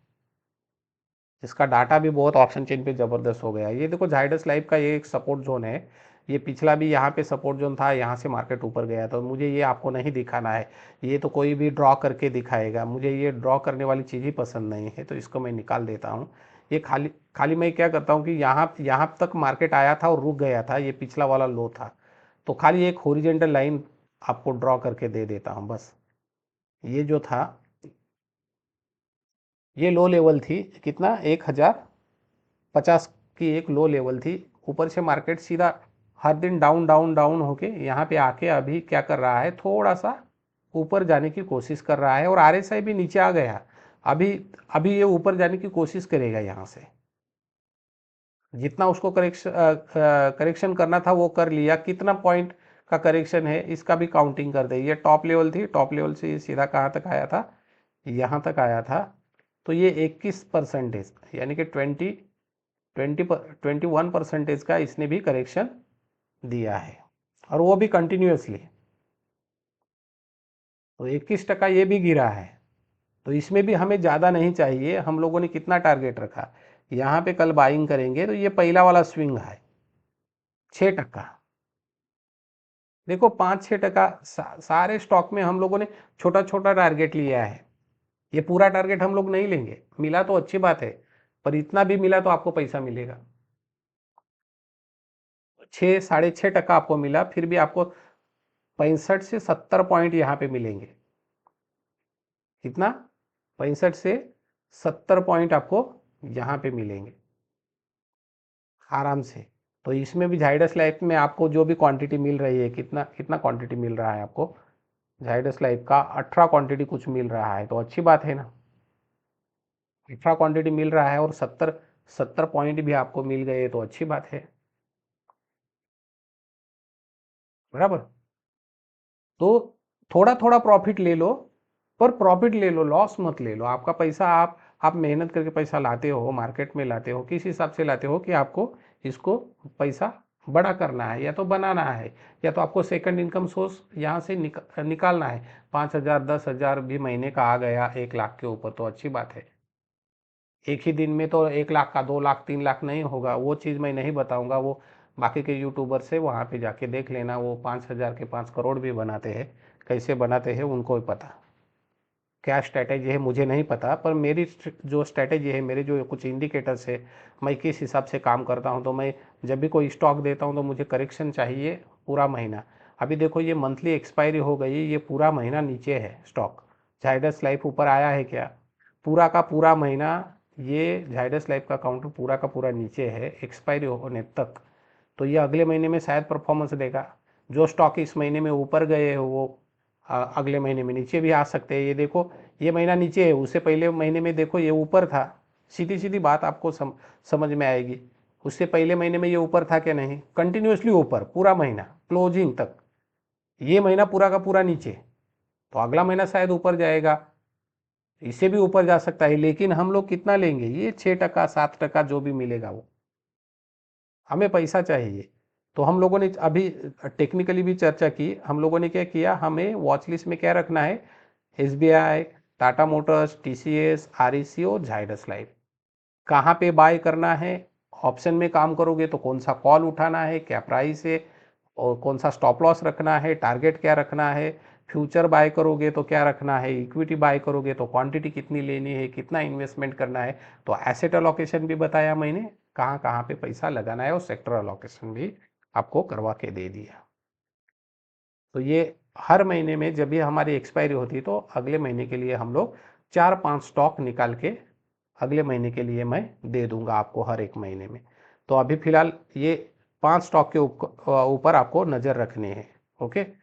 S1: इसका डाटा भी बहुत ऑप्शन चेन पे ज़बरदस्त हो गया। ये देखो जाइडस लाइफ का ये एक सपोर्ट जोन है, ये पिछला भी यहाँ पे सपोर्ट जोन था, यहाँ से मार्केट ऊपर गया, तो मुझे ये आपको नहीं दिखाना है, ये तो कोई भी ड्रॉ करके दिखाएगा, मुझे ये ड्रॉ करने वाली चीज़ ही पसंद नहीं है, तो इसको मैं निकाल देता हूँ। ये खाली खाली मैं क्या करता हूँ कि यहाँ यहाँ तक मार्केट आया था और रुक गया था, ये पिछला वाला लो था, तो खाली एक हॉरिजॉन्टल लाइन आपको ड्रॉ करके दे देता हूँ बस। ये जो था, ये लो लेवल थी, कितना, 1050 की एक लो लेवल थी। ऊपर से मार्केट सीधा हर दिन डाउन डाउन डाउन होके यहाँ पे आके अभी क्या कर रहा है, थोड़ा सा ऊपर जाने की कोशिश कर रहा है, और आरएसआई भी नीचे आ गया। अभी अभी ये ऊपर जाने की कोशिश करेगा, यहाँ से जितना उसको करेक्शन करना था वो कर लिया। कितना पॉइंट का करेक्शन है इसका भी काउंटिंग कर दे। ये टॉप लेवल थी, टॉप लेवल से ये सीधा कहाँ तक आया था, यहाँ तक आया था। तो ये 21%, यानी कि 21% का इसने भी करेक्शन दिया है, और वो भी कंटिन्यूसली। तो 21% ये भी गिरा है, तो इसमें भी हमें ज़्यादा नहीं चाहिए। हम लोगों ने कितना टारगेट रखा, यहाँ पे कल बाइंग करेंगे तो ये पहला वाला स्विंग है 6%। देखो 5-6% सारे स्टॉक में हम लोगों ने छोटा छोटा टारगेट लिया है। ये पूरा टारगेट हम लोग नहीं लेंगे, मिला तो अच्छी बात है, पर इतना भी मिला तो आपको पैसा मिलेगा। 6-6.5% आपको मिला, फिर भी आपको 65 से 70 पॉइंट यहाँ पे मिलेंगे। कितना, 65 से 70 पॉइंट आपको यहाँ पे मिलेंगे आराम से। तो इसमें भी जाइडस लाइफ में आपको जो भी क्वांटिटी मिल रही है, कितना कितना क्वांटिटी मिल रहा है आपको, जाइडस लाइफ का 18 क्वांटिटी कुछ मिल रहा है, तो अच्छी बात है ना। 18 क्वांटिटी मिल रहा है और 70 पॉइंट भी आपको मिल गए तो अच्छी बात है, बराबर। तो थोड़ा थोड़ा प्रॉफिट ले लो, पर प्रॉफिट ले लो, लॉस मत ले लो। आपका पैसा आप मेहनत करके पैसा लाते हो, मार्केट में लाते हो, किस हिसाब से लाते हो कि आपको इसको पैसा बड़ा करना है या तो बनाना है, या तो आपको सेकंड इनकम सोर्स यहाँ से निकालना है। 5,000 10,000 भी महीने का आ गया 1 लाख के ऊपर तो अच्छी बात है। एक ही दिन में तो 1 लाख का 2 लाख 3 लाख नहीं होगा, वो चीज़ मैं नहीं बताऊंगा, वो बाकी के यूट्यूबर से वहाँ पे जाके देख लेना, वो 5,000 के 5 करोड़ भी बनाते हैं, कैसे बनाते हैं उनको ही पता। क्या स्ट्रैटेजी है मुझे नहीं पता, पर मेरी जो स्ट्रैटेजी है, मेरे जो कुछ इंडिकेटर्स है, मैं किस हिसाब से काम करता हूँ, तो मैं जब भी कोई स्टॉक देता हूँ तो मुझे करेक्शन चाहिए पूरा महीना। अभी देखो ये मंथली एक्सपायरी हो गई, ये पूरा महीना नीचे है स्टॉक। जाइडस लाइफ ऊपर आया है क्या, पूरा का पूरा महीना ये जाइडस लाइफ का काउंटर पूरा का पूरा नीचे है एक्सपायरी होने तक। तो ये अगले महीने में शायद परफॉर्मेंस देगा। जो स्टॉक इस महीने में ऊपर गए हो वो अगले महीने में नीचे भी आ सकते हैं। ये देखो ये महीना नीचे है, उससे पहले महीने में देखो ये ऊपर था। सीधी सीधी बात आपको समझ में आएगी। उससे पहले महीने में ये ऊपर था क्या, नहीं, कंटिन्यूसली ऊपर पूरा महीना क्लोजिंग तक। ये महीना पूरा का पूरा नीचे, तो अगला महीना शायद ऊपर जाएगा, इससे भी ऊपर जा सकता है, लेकिन हम लोग कितना लेंगे, ये 6% 7% जो भी मिलेगा वो, हमें पैसा चाहिए। तो हम लोगों ने अभी टेक्निकली भी चर्चा की, हम लोगों ने क्या किया, हमें वॉच लिस्ट में क्या रखना है, SBI, Tata Motors, TCS, REC और जाइडस लाइफ। कहाँ पे बाय करना है, ऑप्शन में काम करोगे तो कौन सा कॉल उठाना है, क्या प्राइस है, और कौन सा स्टॉप लॉस रखना है, टारगेट क्या रखना है, फ्यूचर बाय करोगे तो क्या रखना है, इक्विटी बाय करोगे तो क्वांटिटी कितनी लेनी है, कितना इन्वेस्टमेंट करना है, तो एसेट अलोकेशन भी बताया मैंने, कहाँ कहाँ पे पैसा लगाना है, और सेक्टर अलोकेशन भी आपको करवा के दे दिया। तो ये हर महीने में जब भी हमारी एक्सपायरी होती तो अगले महीने के लिए हम लोग 4-5 स्टॉक निकाल के अगले महीने के लिए मैं दे दूंगा आपको हर एक महीने में। तो अभी फिलहाल ये 5 स्टॉक के ऊपर आपको नज़र रखनी है। ओके।